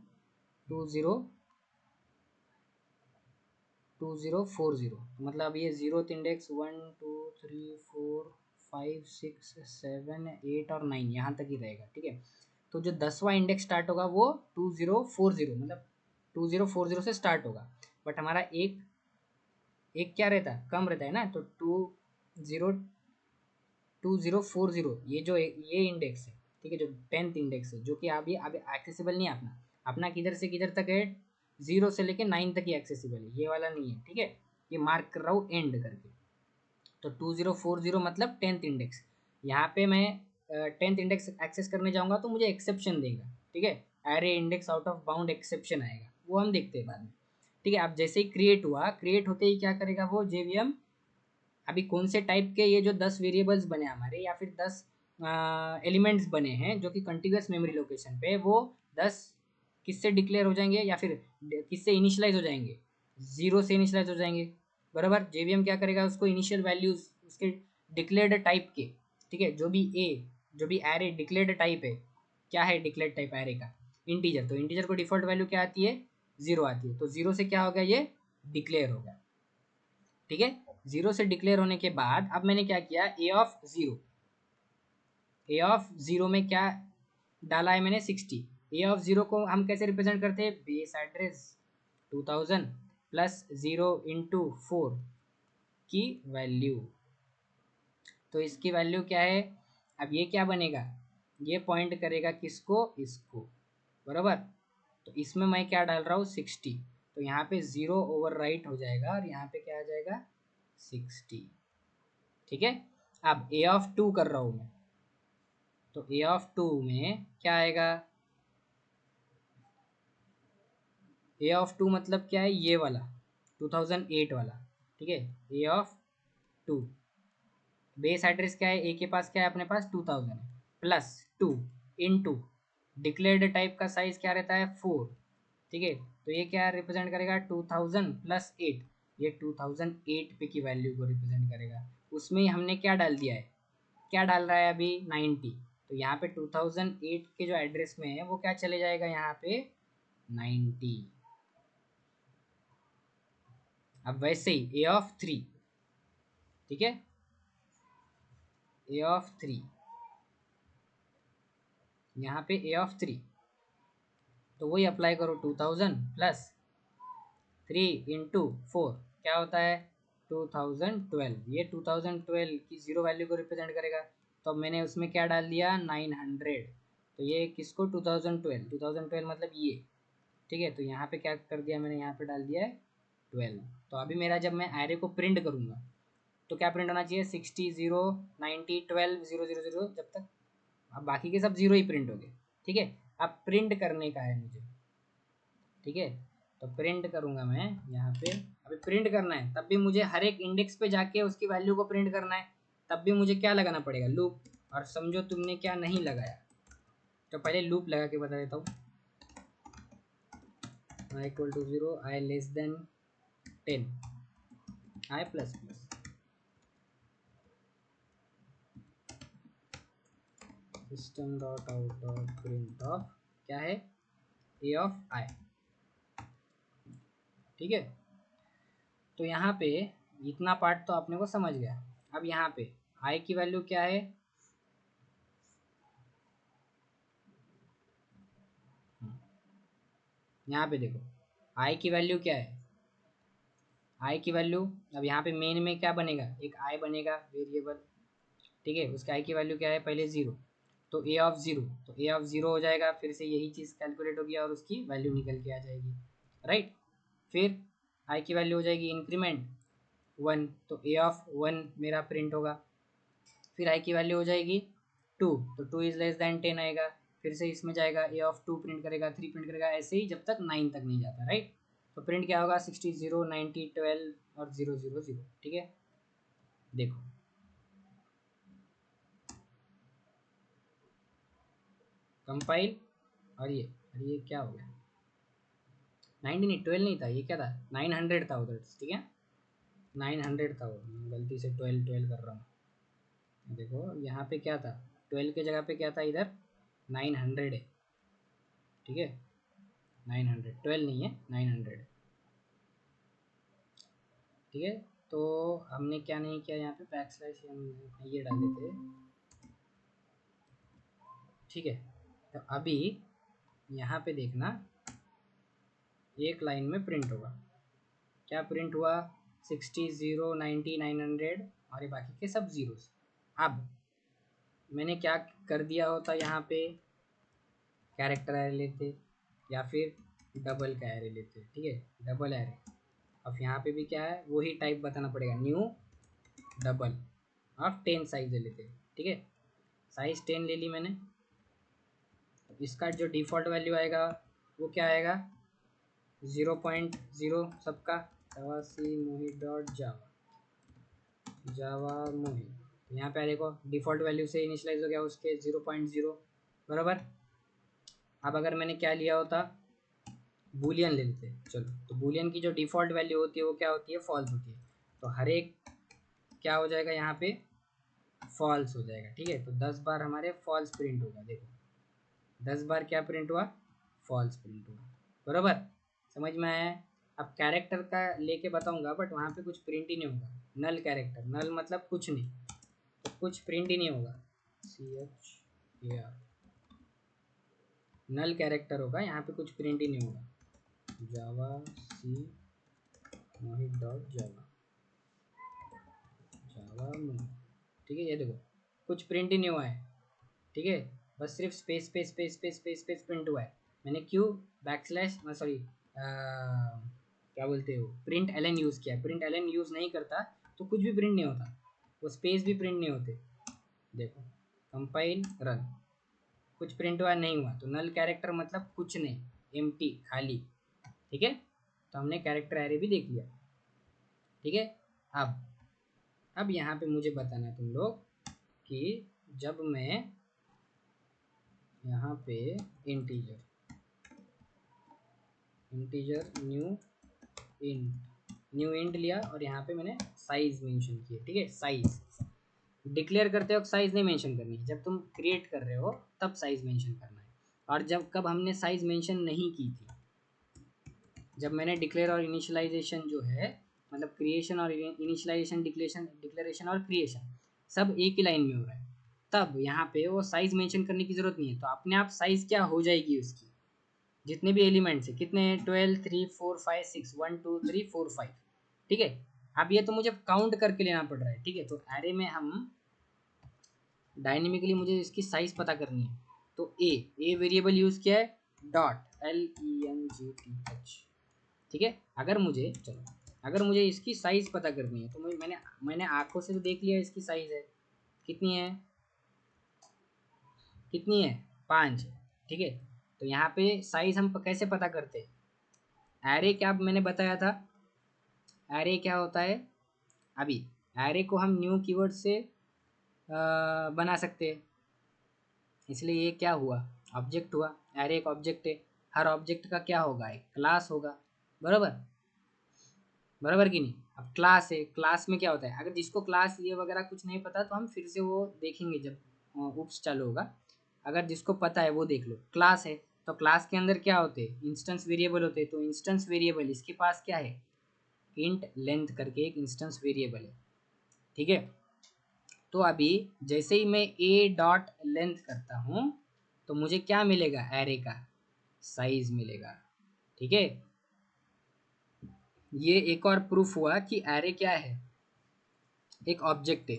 2040, मतलब ये 0th इंडेक्स 1 2 3 4 5 6 7 8 और 9 यहाँ तक ही रहेगा, ठीक है। तो जो 10वां इंडेक्स स्टार्ट होगा वो 2040, मतलब 2040 से स्टार्ट होगा, बट हमारा एक एक क्या रहता है, कम रहता है ना, तो 20 2040 ये जो ये इंडेक्स है, ठीक है, जो 10th इंडेक्स है, जो कि अभी अभी एक्सेसिबल नहीं है अपना। अपना किधर से किधर तक है, 0 से लेके 9 तक ही एक्सेसिबल है, ये वाला नहीं है, ठीक है। ये मार्क कर रहा हूँ एंड करके। तो 2040 मतलब 10th इंडेक्स। यहाँ पे मैं 10th इंडेक्स एक्सेस करने जाऊँगा तो मुझे एक्सेप्शन देगा, ठीक है। Array index out of bound exception आएगा, वो हम देखते हैं बाद में, ठीक है। अब जैसे ही क्रिएट हुआ, क्रिएट होते ही क्या करेगा वो जेवीएम, अभी कौन से टाइप के ये जो 10 वेरिएबल्स बने हमारे, या फिर 10 एलिमेंट्स बने हैं जो कि कंटिन्यूस मेमोरी लोकेशन पे, वो 10 किससे डिक्लेयर हो जाएंगे या फिर किससे इनिशियलाइज हो जाएंगे, 0 से इनिशियलाइज हो जाएंगे, बराबर। जेवीएम क्या करेगा, उसको इनिशियल वैल्यूज उसके डिक्लेयर्ड टाइप के, ठीक है, जो भी एरे डिक्लेयर्ड टाइप है, क्या है डिक्लेयर्ड टाइप एरे का, इंटीजर, तो इंटीजर को डिफॉल्ट वैल्यू क्या आती है, 0 आती है। तो 0 से क्या हो गया, ये डिक्लेयर हो गया, ठीक है। 0 से डिक्लेयर होने के बाद अब मैंने क्या किया, ए ऑफ 0 में क्या डाला है मैंने, 60। ए ऑफ 0 को हम कैसे रिप्रेजेंट करते हैं, बेस एड्रेस 2000 प्लस 0 × 4 की वैल्यू। तो इसकी वैल्यू क्या है, अब ये क्या बनेगा, ये पॉइंट करेगा किसको, इसको, बराबर। तो इसमें मैं क्या डाल रहा हूँ, 60। तो यहाँ पे 0 ओवर राइट हो जाएगा और यहाँ पे क्या आ जाएगा, 60, ठीक है। अब ए ऑफ 2 कर रहा हूँ मैं, तो ए ऑफ 2 में क्या आएगा, ए ऑफ 2 मतलब क्या है, ये वाला 2008 वाला, ठीक है। ए ऑफ 2 बेस एड्रेस क्या है, ए के पास क्या है, अपने पास 2000 है, प्लस 2 इंटू डिक्लेयर्ड टाइप का साइज क्या रहता है, 4, ठीक है। तो ये क्या रिप्रेजेंट करेगा, 2000 प्लस 8, ये 2008 पे की वैल्यू को रिप्रेजेंट करेगा। उसमें हमने क्या डाल दिया है, क्या डाल रहा है अभी, 90। तो यहाँ पे 2008 के जो एड्रेस में है वो क्या चले जाएगा, यहाँ पे 90। अब वैसे ही ए ऑफ 3, ठीक है, ए ऑफ 3, यहाँ पे ए ऑफ 3, तो वही अप्लाई करो, 2000 प्लस 3 × 4 क्या होता है, 2012। ये 2012 की 0 वैल्यू को रिप्रेजेंट करेगा। तो अब मैंने उसमें क्या डाल दिया, 900। तो ये किसको, 2012 मतलब ये, ठीक है। तो यहाँ पे क्या कर दिया मैंने, यहाँ पे डाल दिया है 12। तो अभी मेरा जब मैं एरे को प्रिंट करूँगा तो क्या प्रिंट होना चाहिए, 60 0 90 12 0 0 0, जब तक, अब बाकी के सब 0 ही प्रिंट हो गए, ठीक है। अब प्रिंट करने का है मुझे, ठीक है। तो प्रिंट करूंगा मैं यहाँ पे, अभी प्रिंट करना है तब भी मुझे हर एक इंडेक्स पे जाके उसकी वैल्यू को प्रिंट करना है, तब भी मुझे क्या लगाना पड़ेगा, लूप। और समझो तुमने क्या नहीं लगाया, तो पहले लूप लगा के बता देता हूँ। i = 0, i <10, i++ system.out.print क्या है, a of i, ठीक है। तो यहाँ पे इतना पार्ट तो आपने को समझ गया। अब यहाँ पे i की वैल्यू क्या है, यहाँ पे देखो i की वैल्यू क्या है, i की वैल्यू, अब यहाँ पे मेन में क्या बनेगा, एक i बनेगा वेरिएबल, ठीक है। उसका i की वैल्यू क्या है, पहले 0। तो a ऑफ 0, तो a ऑफ 0 हो जाएगा, फिर से यही चीज़ कैलकुलेट होगी और उसकी वैल्यू निकल के आ जाएगी, राइट। फिर i की वैल्यू हो जाएगी इंक्रीमेंट 1, तो a ऑफ 1 मेरा प्रिंट होगा। फिर i की वैल्यू हो जाएगी 2, तो 2 <10 आएगा, फिर से इसमें जाएगा, a ऑफ 2 प्रिंट करेगा, 3 प्रिंट करेगा, ऐसे ही जब तक 9 तक नहीं जाता, राइट। तो प्रिंट क्या होगा, 60 0 90 12 और 0 0 0, ठीक है। देखो कंपाइल, और ये क्या हो गया, 90 नहीं, 12 नहीं था, ये क्या था, 900 था उधर, ठीक है, 900 था वो, गलती से 12 12 कर रहा हूँ। देखो यहाँ पे क्या था, 12 के जगह पे क्या था, इधर 900 है, ठीक है। 900, 12 नहीं है, 900, ठीक है। तो हमने क्या नहीं किया, यहाँ पे बैकस्लैश हम ये डाल देते, ठीक है। तो अभी यहाँ पे देखना, एक लाइन में प्रिंट होगा, क्या प्रिंट हुआ, 60 0 90 900 और ये बाकी के सब जीरोस। अब मैंने क्या कर दिया होता यहाँ पे, कैरेक्टर एरे लेते या फिर डबल का एरे लेते, ठीक है, डबल एरे। अब यहाँ पे भी क्या है, वही टाइप बताना पड़ेगा, न्यू डबल ऑफ 10 साइज ले लेते, ठीक है, साइज 10 ले ली मैंने। इसका जो डिफ़ॉल्ट वैल्यू आएगा वो क्या आएगा, 0.0 सबका, जावा सी मोहित डॉट जावा, जावा मोहित। यहाँ पे देखो डिफ़ॉल्ट वैल्यू से इनिशियलाइज हो गया उसके 0.0, बराबर। अब अगर मैंने क्या लिया होता, बूलियन ले लेते, चलो, तो बूलियन की जो डिफ़ॉल्ट वैल्यू होती है वो क्या होती है, फॉल्स होती है। तो हर एक क्या हो जाएगा यहाँ पे, फॉल्स हो जाएगा, ठीक है। तो 10 बार हमारे फॉल्स प्रिंट होगा, देखो 10 बार क्या प्रिंट हुआ, फॉल्स प्रिंट हुआ, बराबर, समझ में आया है। अब कैरेक्टर का लेके बताऊंगा, बट वहाँ पे कुछ प्रिंट ही नहीं होगा, नल कैरेक्टर, नल मतलब कुछ नहीं, तो कुछ प्रिंट ही नहीं होगा, CHAR नल कैरेक्टर होगा, यहाँ पे कुछ प्रिंट ही नहीं होगा, जावा सी मोहित डॉट जावा, जावा मोहित, ठीक है, ये देखो कुछ प्रिंट ही नहीं हुआ है, ठीक है, बस सिर्फ space space space space space space print हुआ है। मैंने क्यों बैकस्लैश सॉरी क्या बोलते हो, प्रिंट एलन यूज़ किया, प्रिंट एलन यूज़ नहीं करता तो कुछ भी प्रिंट नहीं होता, वो स्पेस भी प्रिंट नहीं होते। देखो कंपाइल रन, कुछ प्रिंट हुआ नहीं हुआ, तो नल कैरेक्टर मतलब कुछ नहीं, एम्प्टी खाली, ठीक है। तो हमने कैरेक्टर एरे भी देख लिया, ठीक है। अब यहाँ पे मुझे बताना है तुम लोग कि जब मैं यहाँ पे इंटीजर न्यू इंट लिया और यहाँ पे मैंने साइज मेंशन किया, ठीक है, साइज डिक्लेयर करते वक्त साइज नहीं मेंशन करनी है, जब तुम क्रिएट कर रहे हो तब साइज मेंशन करना है। और जब कब हमने साइज मेंशन नहीं की थी, जब मैंने डिक्लेयर और इनिशियलाइजेशन जो है, मतलब क्रिएशन और इनिशियलाइजेशन, डिक्लेरेशन और क्रिएशन सब एक ही लाइन में हो रहा है, तब यहाँ पे वो साइज मेंशन करने की जरूरत नहीं है, तो अपने आप साइज क्या हो जाएगी उसकी, जितने भी एलिमेंट्स है, कितने हैं, 12 3 4 5 6 1 2 3 4 5, ठीक है। अब ये तो मुझे काउंट करके लेना पड़ रहा है, ठीक है। तो एरे में हम डायनेमिकली मुझे इसकी साइज पता करनी है, तो ए वेरिएबल यूज किया है, डॉट LENGTH, ठीक है। अगर मुझे इसकी साइज पता करनी है, तो मैंने आंखों से तो देख लिया इसकी साइज है, कितनी है, कितनी है, 5, ठीक है। तो यहाँ पे साइज हम कैसे पता करते हैं, एरे क्या मैंने बताया था, एरे क्या होता है, अभी एरे को हम न्यू कीवर्ड से बना सकते हैं, इसलिए ये क्या हुआ, ऑब्जेक्ट हुआ, एरे एक ऑब्जेक्ट है, हर ऑब्जेक्ट का क्या होगा, एक क्लास होगा, बराबर, बराबर कि नहीं। अब क्लास है, क्लास में क्या होता है, अगर जिसको क्लास ये वगैरह कुछ नहीं पता तो हम फिर से वो देखेंगे जब उप्स चालू होगा, अगर जिसको पता है वो देख लो। क्लास है तो क्लास के अंदर क्या होते हैं, इंस्टेंस वेरिएबल होते हैं, तो इंस्टेंस वेरिएबल इसके पास क्या है, इंट लेंथ करके एक इंस्टेंस वेरिएबल है, ठीक है। तो अभी जैसे ही मैं ए डॉट लेंथ करता हूँ तो मुझे क्या मिलेगा, एरे का साइज मिलेगा, ठीक है। ये एक और प्रूफ हुआ कि एरे क्या है, एक ऑब्जेक्ट है।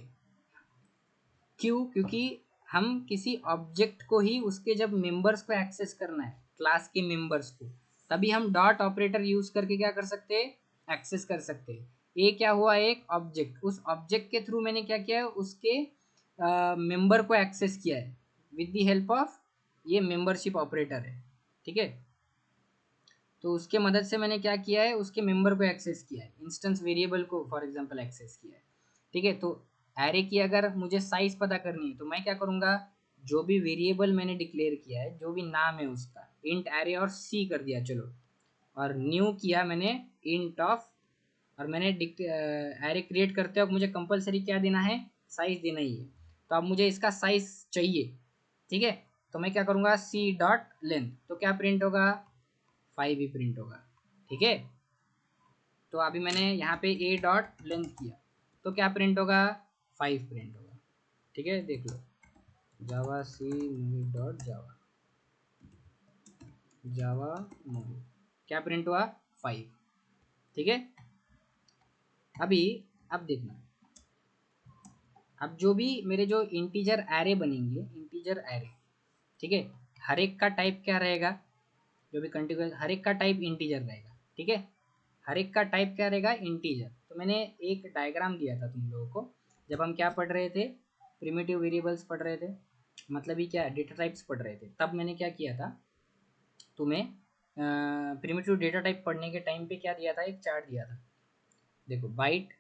क्यों, क्योंकि हम किसी ऑब्जेक्ट को ही उसके जब मेंबर्स को एक्सेस करना है, क्लास के मेंबर्स को, तभी हम डॉट ऑपरेटर यूज करके क्या कर सकते हैं, एक्सेस कर सकते हैं। ये क्या हुआ, एक ऑब्जेक्ट, उस ऑब्जेक्ट के थ्रू मैंने क्या किया है, उसके मेंबर को एक्सेस किया है विद द हेल्प ऑफ ये मेंबरशिप ऑपरेटर है, ठीक है। तो उसके मदद से मैंने क्या किया है, उसके मेंबर को एक्सेस किया है, इंस्टेंस वेरिएबल को फॉर एग्जांपल एक्सेस किया है, ठीक है। तो एरे की अगर मुझे साइज पता करनी है तो मैं क्या करूँगा, जो भी वेरिएबल मैंने डिक्लेयर किया है, जो भी नाम है उसका, इंट एरे और सी कर दिया, चलो, और न्यू किया मैंने इंट ऑफ, और मैंने एरे क्रिएट करते वक्त मुझे कंपलसरी क्या देना है, साइज देना ही है। तो अब मुझे इसका साइज चाहिए, ठीक है। तो मैं क्या करूँगा, सी डॉट लेंथ, तो क्या प्रिंट होगा, 5 ही प्रिंट होगा, ठीक है। तो अभी मैंने यहाँ पे ए डॉट लेंथ किया तो क्या प्रिंट होगा, 5 प्रिंट होगा, ठीक है। देख लो, जावा सी मूवी डॉट जावा, जावा मूवी, क्या प्रिंट हुआ, 5, ठीक है। अभी अब देखना, अब जो भी मेरे जो इंटीजर एरे बनेंगे, इंटीजर एरे, ठीक है, हर एक का टाइप क्या रहेगा, जो भी कंटिन्यूस हर एक का टाइप इंटीजर रहेगा, ठीक है, हर एक का टाइप क्या रहेगा, इंटीजर। तो मैंने एक डायग्राम दिया था तुम लोगों को जब हम क्या पढ़ रहे थे, प्रिमिटिव वेरिएबल्स पढ़ रहे थे, मतलब ही क्या डेटा टाइप्स पढ़ रहे थे, तब मैंने क्या किया था तुम्हें, प्रिमिटिव डेटा टाइप पढ़ने के टाइम पे क्या दिया था, एक चार्ट दिया था, देखो, बाइट,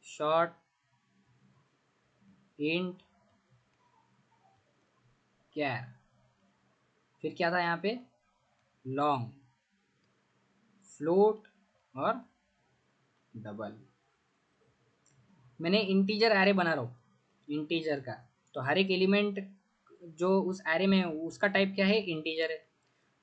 शॉर्ट, इंट, कैर, फिर क्या था यहाँ पे, लॉन्ग, फ्लोट और डबल। मैंने इंटीजर एरे बना रहा हूँ, इंटीजर का, तो हर एक एलिमेंट जो उस एरे में है उसका टाइप क्या है, इंटीजर है।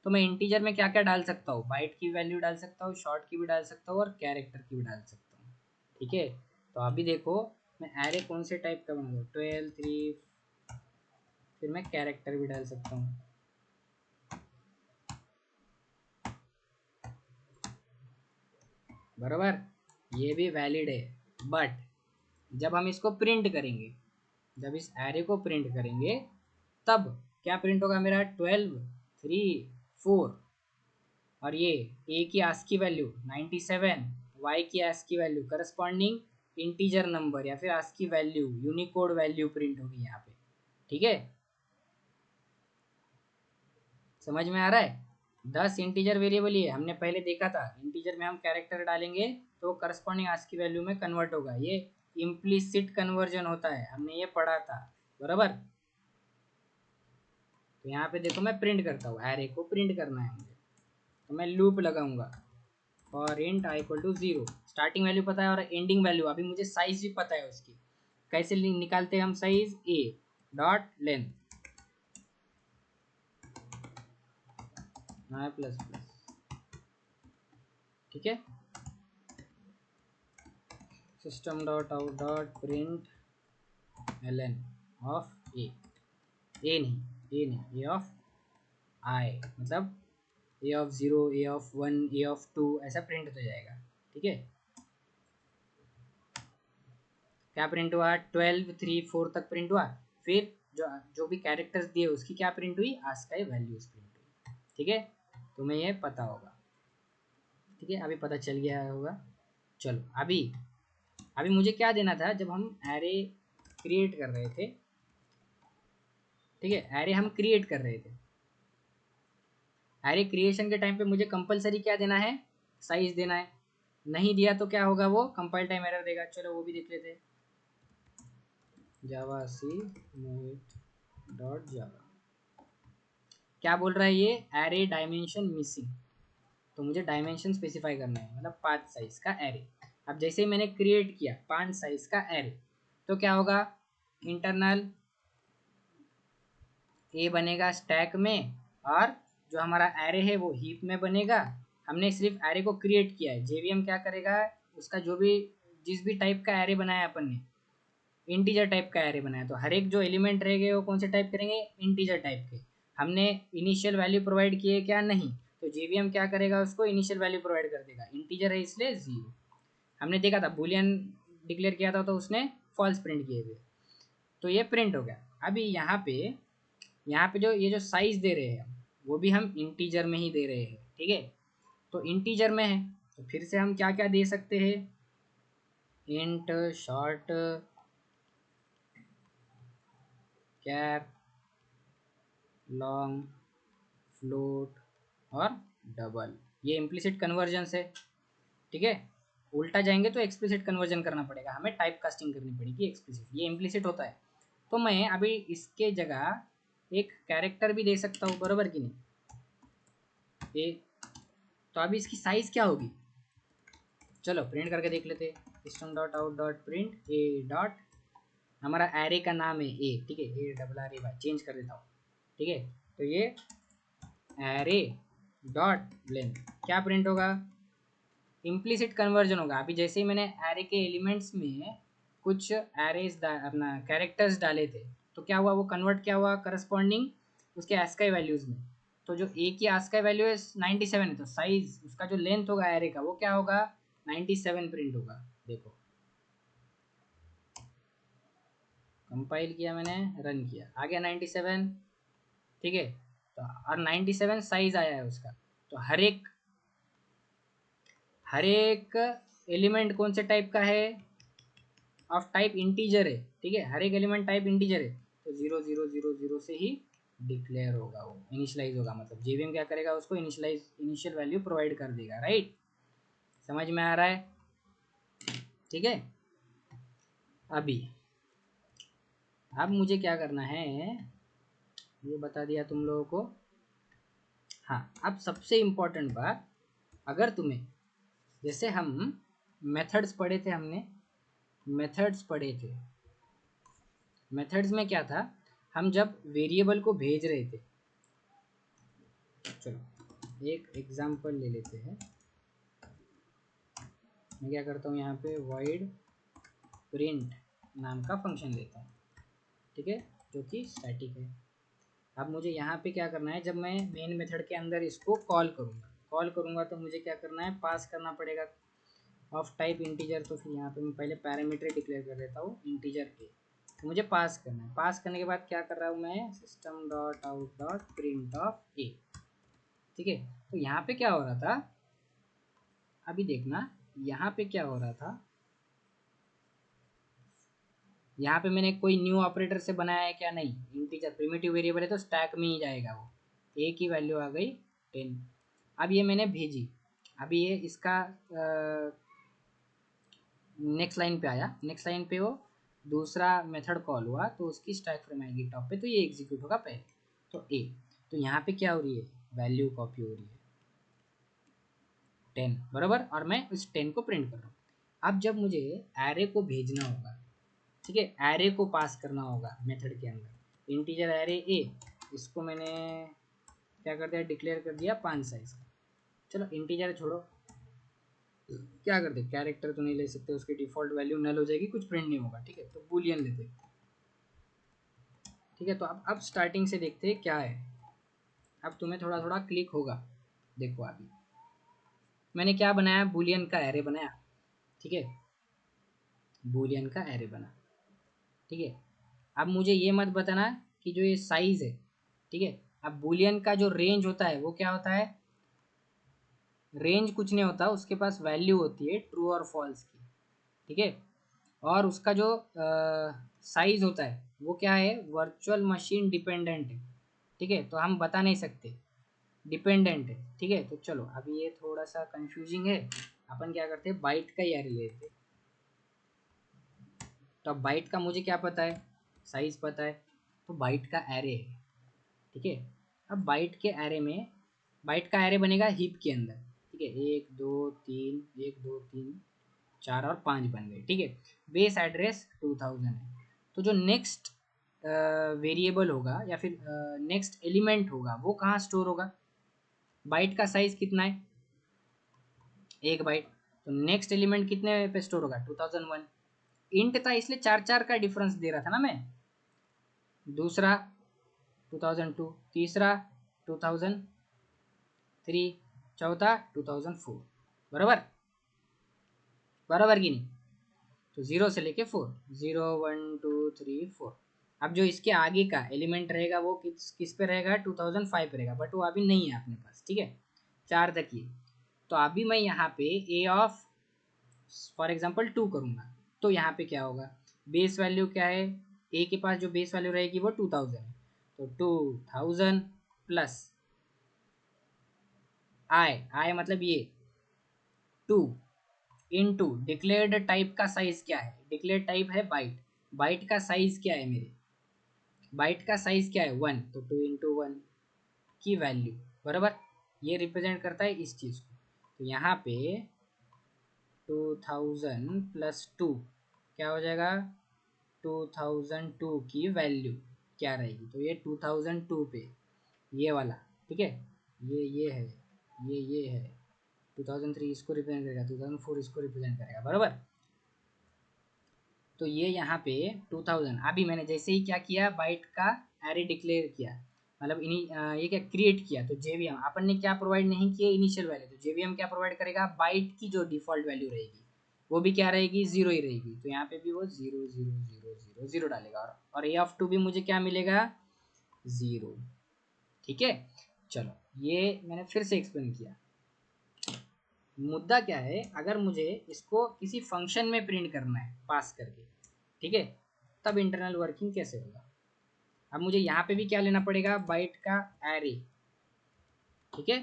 तो मैं इंटीजर में क्या क्या डाल सकता हूँ, बाइट की वैल्यू डाल सकता हूँ, शॉर्ट की भी डाल सकता हूँ और कैरेक्टर की भी डाल सकता हूँ, ठीक है। तो अभी देखो मैं एरे कौन से टाइप का बना दूँ, 12, 3, फिर मैं कैरेक्टर भी डाल सकता हूँ, बराबर, ये भी वैलिड है। बट जब हम इसको प्रिंट करेंगे, जब इस एरे को प्रिंट करेंगे तब क्या प्रिंट होगा मेरा, 12, 3, 4, और ये ए की आस्की वैल्यू 97, वाई की ASCII value corresponding integer number या फिर ASCII value Unicode value print होगी यहाँ पे, ठीक है, समझ में आ रहा है। 10 इंटीजर वेरिएबल ही है, हमने पहले देखा था इंटीजर में हम कैरेक्टर डालेंगे तो करस्पॉन्डिंग आस्की वैल्यू में कन्वर्ट होगा, ये इम्प्लिसिट कन्वर्जन होता है, हमने ये पढ़ा था, बराबर। तो यहाँ पे देखो मैं प्रिंट करता हूँ, एरे को प्रिंट करना है मुझे, तो मैं लूप लगाऊंगा for int i equal to 0, starting value पता है और एंडिंग वैल्यू, अभी मुझे साइज भी पता है उसकी, कैसे निकालते हैं हम size, a dot length plus plus, ठीक है, system dot out dot print l of a of i, मतलब a of 0, a of 1, a of 2 ऐसा प्रिंट हो जाएगा, ठीक है। क्या प्रिंट हुआ, 12, 3, 4 तक प्रिंट हुआ, फिर जो जो भी कैरेक्टर्स दिए उसकी क्या प्रिंट हुई, आस्काई वैल्यूज प्रिंट हुई, ठीक है, तुम्हें ये पता होगा, ठीक है, अभी पता चल गया होगा। चलो अभी अभी मुझे क्या देना था, जब हम एरे क्रिएट कर रहे थे, ठीक है, एरे हम क्रिएट कर रहे थे, एरे क्रिएशन के टाइम पे मुझे कंपलसरी क्या देना है, साइज देना है, नहीं दिया तो क्या होगा, वो कंपाइल टाइम एरर देगा, चलो वो भी देख लेते हैं, जावा सी मोहित डॉट जावा, क्या बोल रहा है ये, एरे डायमेंशन मिसिंग, तो मुझे डायमेंशन स्पेसिफाई करना है, मतलब 5 साइज का एरे। अब जैसे ही मैंने क्रिएट किया 5 साइज का एरे, तो क्या होगा, इंटरनल ए बनेगा स्टैक में, और जो हमारा एरे है वो हीप में बनेगा। हमने सिर्फ एरे को क्रिएट किया है, जेवीएम क्या करेगा, उसका जो भी जिस भी टाइप का एरे बनाया अपन ने, इंटीजर टाइप का एरे बनाया, तो हर एक जो एलिमेंट रहेंगे वो कौन से टाइप करेंगे, इंटीजर टाइप के। हमने इनिशियल वैल्यू प्रोवाइड किए क्या, नहीं, तो जेवीएम क्या करेगा, उसको इनिशियल वैल्यू प्रोवाइड कर देगा, इंटीजर है इसलिए 0। हमने देखा था बूलियन डिक्लेयर किया था तो उसने फॉल्स प्रिंट किए हुए, तो ये प्रिंट हो गया। अभी यहाँ पे जो ये जो साइज दे रहे हैं वो भी हम इंटीजर में ही दे रहे हैं, ठीक है, तो इंटीजर में है, तो फिर से हम क्या क्या दे सकते हैं, इंट, शॉर्ट, कैर, लॉन्ग, फ्लोट और डबल, ये इम्प्लिसिट कन्वर्जन है, ठीक है। उल्टा जाएंगे तो एक्सप्लिसिट कन्वर्जन करना पड़ेगा, हमें टाइप कास्टिंग करनी पड़ेगी एक्सप्लिसिट, ये इम्प्लिसिट होता है। तो मैं अभी इसके जगह एक कैरेक्टर भी दे सकता हूँ, बराबर कि नहीं, ये, तो अभी इसकी साइज क्या होगी, चलो प्रिंट करके देख लेते हैं, system dot out dot print a dot, हमारा एरे का नाम है ए, ठीक है, A double R A Y, change कर देता हूँ, ठीक है, तो ये एरे डॉट लेंथ क्या प्रिंट होगा, इम्प्लिसिट कन्वर्जन होगा। अभी जैसे ही मैंने एरे के एलिमेंट्स में कुछ एरेज अपना कैरेक्टर्स डाले थे, तो क्या हुआ, वो कन्वर्ट क्या हुआ, करस्पॉन्डिंग उसके आस्काई वैल्यूज में, तो जो ए की आस्काई वैल्यू है 97 है, तो साइज उसका जो लेंथ होगा एरे का वो क्या होगा, 97 प्रिंट होगा, देखो कंपाइल किया मैंने, रन किया, आ गया 97। ठीक है, तो और 97 साइज आया है उसका। तो हर एक एलिमेंट कौन से टाइप का है, ऑफ टाइप इंटीजर है। ठीक है, हर एक एलिमेंट टाइप इंटीजर है, तो 0000 से ही डिक्लेयर होगा, वो इनिशियलाइज होगा। मतलब जेवीएम क्या करेगा, उसको इनिशियल वैल्यू प्रोवाइड कर देगा। राइट, समझ में आ रहा है? ठीक है, अभी अब मुझे क्या करना है ये बता दिया तुम लोगों को। हाँ, अब सबसे इम्पोर्टेंट बात, अगर तुम्हें, जैसे हम मेथड्स पढ़े थे, हमने मेथड्स पढ़े थे, मेथड्स में क्या था, हम जब वेरिएबल को भेज रहे थे, चलो एक एग्जांपल ले लेते हैं। मैं क्या करता हूँ, यहाँ पे void प्रिंट नाम का फंक्शन लेता हूँ। ठीक है, जो कि स्टैटिक है। अब मुझे यहाँ पे क्या करना है, जब मैं मेन मेथड के अंदर इसको कॉल करूँगा तो मुझे क्या करना है, पास करना पड़ेगा ऑफ टाइप इंटीजर। तो फिर यहाँ पे मैं पहले पैरामीटर डिक्लेयर कर देता हूँ इंटीजर ए, तो मुझे पास करना है। पास करने के बाद क्या कर रहा हूँ मैं, system dot out dot print of a. ठीक है, तो यहाँ पे क्या हो रहा था, अभी देखना यहाँ पे क्या हो रहा था, यहाँ पे मैंने कोई न्यू ऑपरेटर से बनाया है क्या, नहीं, इंटीजर प्रिमिटिव वेरिएबल है तो स्टैक में ही जाएगा वो। ए की वैल्यू आ गई 10। अब ये मैंने भेजी, अभी ये इसका नेक्स्ट लाइन पे आया, नेक्स्ट लाइन पे वो दूसरा मेथड कॉल हुआ तो उसकी स्टैक फ्रेम आएगी टॉप पे, तो ये एग्जीक्यूट होगा पहले, तो ए। तो यहाँ पे क्या हो रही है, वैल्यू कॉपी हो रही है 10 बराबर, और मैं उस 10 को प्रिंट कर रहा हूँ। अब जब मुझे एरे को भेजना होगा, ठीक है, एरे को पास करना होगा मेथड के अंदर, इंटीजर एरे ए, इसको मैंने क्या कर दिया, डिक्लेयर कर दिया 5 साइज का। चलो इंटीजर छोड़ो, क्या करते, कैरेक्टर तो नहीं ले सकते, उसकी डिफॉल्ट वैल्यू नल हो जाएगी, कुछ प्रिंट नहीं होगा। ठीक है, तो बूलियन लेते। ठीक है, तो अब स्टार्टिंग से देखते हैं क्या है। अब तुम्हें थोड़ा थोड़ा क्लिक होगा, देखो अभी मैंने क्या बनाया, बूलियन का एरे बनाया। ठीक है, बूलियन का एरे बना। ठीक है, अब मुझे ये मत बताना कि जो ये साइज है, ठीक है, अब बूलियन का जो रेंज होता है वो क्या होता है, रेंज कुछ नहीं होता, उसके पास वैल्यू होती है ट्रू और फॉल्स की। ठीक है, और उसका जो साइज होता है वो क्या है, वर्चुअल मशीन डिपेंडेंट है। ठीक है, तो हम बता नहीं सकते, डिपेंडेंट है। ठीक है, तो चलो अभी ये थोड़ा सा कंफ्यूजिंग है, अपन क्या करते हैं, बाइट का ही एरे लेते हैं। तो अब बाइट का मुझे क्या पता है, साइज पता है, तो बाइट का एरे है। ठीक है, अब बाइट के एरे में, बाइट का एरे बनेगा हीप के अंदर। ठीक है, 1 2 3 4 और 5 बन गए। ठीक है, बेस एड्रेस 2000 है। तो जो नेक्स्ट वेरिएबल होगा या फिर नेक्स्ट एलिमेंट होगा वो कहाँ स्टोर होगा, बाइट का साइज कितना है, 1 बाइट, तो नेक्स्ट एलिमेंट कितने पे स्टोर होगा, 2001। इंट था इसलिए 4 4 का डिफरेंस दे रहा था ना मैं, दूसरा 2002, तीसरा 2003, चौथा 2004, बराबर, बराबर की नहीं, तो 0 से लेके 4, 0 1 2 3 4। अब जो इसके आगे का एलिमेंट रहेगा वो किस किस पे रहेगा, 2005 रहेगा, बट वो अभी नहीं है अपने पास। ठीक है, 4 तक ही। तो अभी मैं यहाँ पे ए ऑफ फॉर एग्जांपल 2 करूँगा, तो यहाँ पे क्या होगा, बेस वैल्यू क्या है, ए के पास जो बेस वैल्यू रहेगी वो 2000 है, तो 2000 प्लस आई मतलब ये 2 इनटू डिक्लेयर्ड टाइप का साइज क्या है, डिक्लेयर्ड टाइप है बाइट, बाइट का साइज क्या है मेरे, बाइट का साइज क्या है 1, तो 2 × 1 की वैल्यू, बराबर, ये रिप्रेजेंट करता है इस चीज़ को। तो यहाँ पे 2000 प्लस 2 क्या हो जाएगा, 2002 की वैल्यू क्या रहेगी, तो ये 2002 पे ये वाला। ठीक है, ये है, ये है, 2003 इसको रिप्रेजेंट करेगा, 2004 इसको रिप्रेजेंट करेगा, बराबर। तो ये यहाँ पे 2000, अभी मैंने जैसे ही क्या किया, बाइट का एरे डिक्लेयर किया, मतलब ये क्या क्रिएट किया, तो जेवीएम अपन ने क्या प्रोवाइड नहीं किया, इनिशियल वैल्यू, तो जेवीएम क्या प्रोवाइड करेगा, बाइट की जो डिफॉल्ट वैल्यू रहेगी वो भी क्या रहेगी, जीरो ही रहेगी। तो यहाँ पे भी वो zero zero zero zero zero डालेगा, और ए ऑफ टू भी मुझे क्या मिलेगा, जीरो। ठीक है, चलो ये मैंने फिर से एक्सप्लेन किया। मुद्दा क्या है, अगर मुझे इसको किसी फंक्शन में प्रिंट करना है पास करके, ठीक है, तब इंटरनल वर्किंग कैसे होगा। अब मुझे यहाँ पे भी क्या लेना पड़ेगा, बाइट का एरे। ठीक है,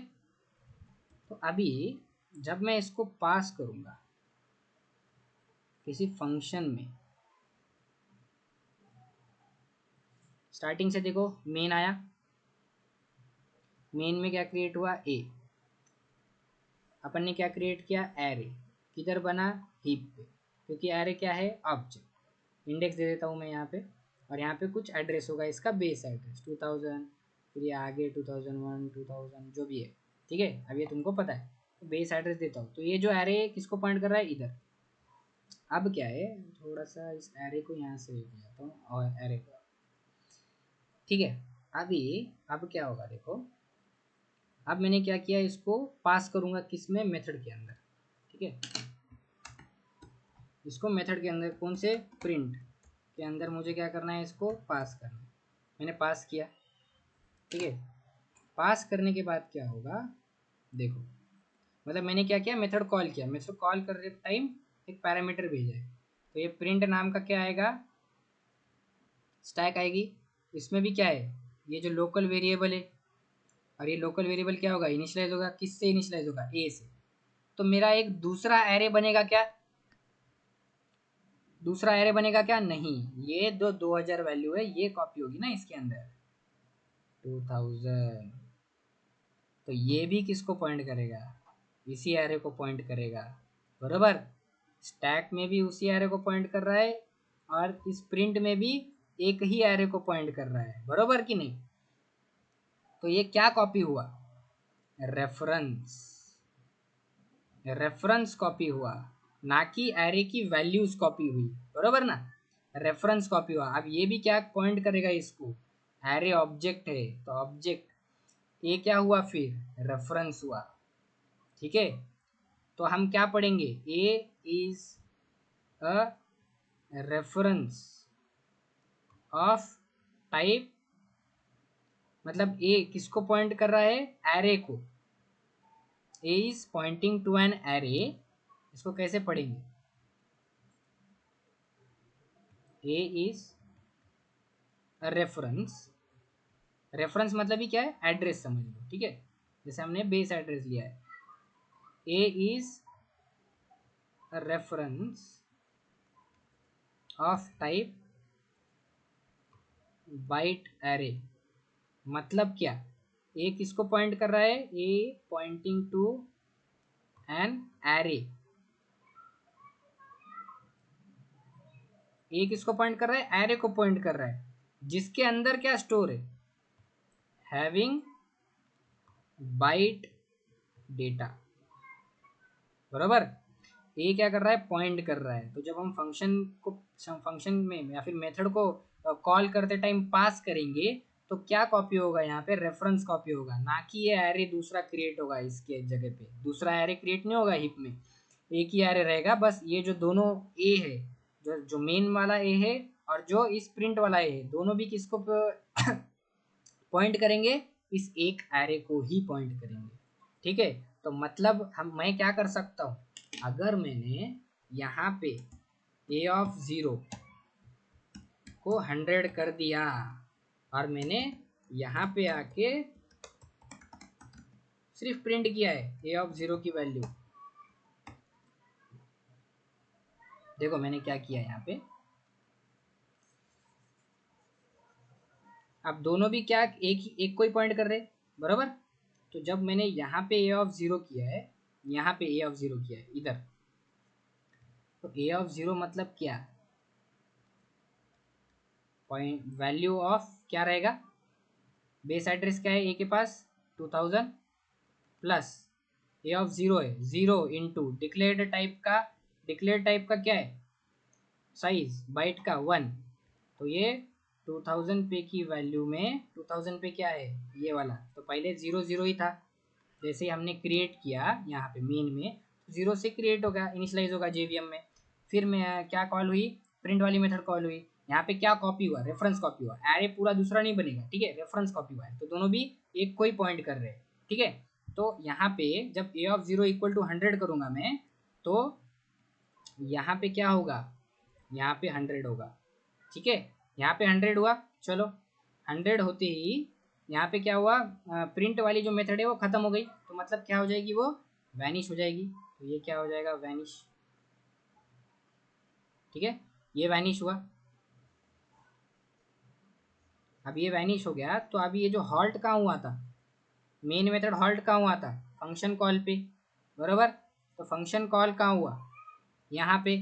तो अभी जब मैं इसको पास करूँगा किसी फंक्शन में, स्टार्टिंग से देखो मेन आया, मेन में क्या क्रिएट हुआ, ए। अपन ने क्या क्रिएट किया, एरे। किधर बना, हीप पे, क्योंकि एरे क्या है, ऑब्जेक्ट। इंडेक्स दे देता हूँ मैं यहाँ पे, और यहाँ पे कुछ एड्रेस होगा इसका, बेस एड्रेस 2000, फिर ये आगे 2001 2000 जो भी है। ठीक है, अब ये तुमको पता है, तो बेस एड्रेस देता हूँ। तो ये जो एरे किसको पॉइंट कर रहा है, इधर। अब क्या है, थोड़ा सा इस एरे को यहाँ से लेके जाता हूँ, और एरे को, ठीक है। अभी अब क्या होगा देखो, अब मैंने क्या किया, इसको पास करूँगा किस में, मेथड के अंदर। ठीक है, इसको मेथड के अंदर, कौन से, प्रिंट के अंदर मुझे क्या करना है, इसको पास करना है। मैंने पास किया, ठीक है। पास करने के बाद क्या होगा, देखो, मतलब मैंने क्या किया, मेथड कॉल किया, मेथड कॉल कर रहे टाइम एक पैरामीटर भेजा है। तो ये प्रिंट नाम का क्या आएगा, स्टैक आएगी। इसमें भी क्या है, ये जो लोकल वेरिएबल है, और ये लोकल वेरिएबल क्या होगा, इनिशियलाइज होगा, किससे इनिशियलाइज होगा, ए से। तो मेरा एक दूसरा एरे बनेगा क्या, दूसरा एरे बनेगा क्या, नहीं, ये 2000 वैल्यू है, ये कॉपी होगी ना इसके अंदर 2000। तो ये भी किसको पॉइंट करेगा, इसी एरे को पॉइंट करेगा, बरोबर। स्टैक में भी उसी एरे को पॉइंट कर रहा है, और इस प्रिंट में भी एक ही एरे को पॉइंट कर रहा है, बरोबर कि नहीं। तो ये क्या कॉपी हुआ, रेफरेंस, रेफरेंस कॉपी हुआ, ना कि एरे की वैल्यूज कॉपी हुई, बरोबर ना। रेफरेंस कॉपी हुआ। अब ये भी क्या पॉइंट करेगा इसको, एरे ऑब्जेक्ट है, तो ऑब्जेक्ट ये क्या हुआ, फिर रेफरेंस हुआ। ठीक है, तो हम क्या पढ़ेंगे, a is a reference of type, मतलब ए किसको पॉइंट कर रहा है, एरे को। A is pointing to an array, इसको कैसे पढ़ेंगे, a is a reference, reference मतलब ही क्या है, एड्रेस समझ लो। ठीक है, जैसे हमने बेस एड्रेस लिया है, a is a reference of type byte array. मतलब क्या, ए किसको पॉइंट कर रहा है, a pointing to an array. A किसको पॉइंट कर रहा है, एरे को पॉइंट कर रहा है, जिसके अंदर क्या स्टोर है, हैविंग बाइट डेटा, बराबर। ए क्या कर रहा है, पॉइंट कर रहा है। तो जब हम फंक्शन में या फिर मेथड को कॉल करते टाइम पास करेंगे, तो क्या कॉपी होगा, यहाँ पे रेफरेंस कॉपी होगा, ना कि ये एरे दूसरा क्रिएट होगा। इसके जगह पे दूसरा एरे क्रिएट नहीं होगा हिप में, एक ही एरे रहेगा बस। ये जो दोनों ए है, जो मेन वाला ए है और जो इस प्रिंट वाला ए है, दोनों भी किसको पॉइंट करेंगे, इस एक एरे को ही पॉइंट करेंगे। ठीक है, तो मतलब मैं क्या कर सकता हूँ, अगर मैंने यहाँ पे ए ऑफ 0 को 100 कर दिया, और मैंने यहाँ पे आके सिर्फ प्रिंट किया है ए ऑफ 0 की वैल्यू, देखो मैंने क्या किया यहाँ पे। अब दोनों भी क्या एक को ही पॉइंट कर रहे, बराबर। तो जब मैंने यहाँ पे ए ऑफ 0 किया है, यहाँ पे ए ऑफ 0 किया है इधर, तो ए ऑफ 0 मतलब क्या, पॉइंट वैल्यू ऑफ क्या रहेगा, बेस एड्रेस क्या है ए के पास 2000, प्लस ए ऑफ 0 है 0 इंटू डिक्लेयर्ड टाइप का, डिक्लेयर्ड टाइप का क्या है, साइज बाइट का 1। तो ये 2000 पे की वैल्यू में 2000 पे क्या है, ये वाला, तो पहले 0 0 ही था। जैसे ही हमने क्रिएट किया यहाँ पे मेन में, जीरो से क्रिएट होगा, इनिशियलाइज होगा जेवीएम में। फिर मैं क्या कॉल हुई, प्रिंट वाली मेथड कॉल हुई। यहाँ पे क्या कॉपी हुआ, रेफरेंस कॉपी हुआ, एरे पूरा दूसरा नहीं बनेगा, ठीक है, रेफरेंस कॉपी हुआ है, तो दोनों भी एक को ही पॉइंट कर रहे हैं, ठीक है। तो यहाँ पे जब ए ऑफ 0 इक्वल टू 100 करूँगा मैं, तो यहाँ पे क्या होगा, यहाँ पे 100 होगा, ठीक है। यहाँ पे 100 हुआ, चलो 100 होते ही यहाँ पे क्या हुआ, प्रिंट वाली जो मेथड है वो खत्म हो गई, तो मतलब क्या हो जाएगी, वो वैनिश हो जाएगी। तो ये क्या हो जाएगा, वैनिश, ठीक है, ये वैनिश हुआ। अब ये वैनिश हो गया, तो अभी ये जो हॉल्ट कहाँ हुआ था, मेन मेथड हॉल्ट कहाँ हुआ था, फंक्शन कॉल पे, बराबर। तो फंक्शन कॉल कहाँ हुआ, यहाँ पे।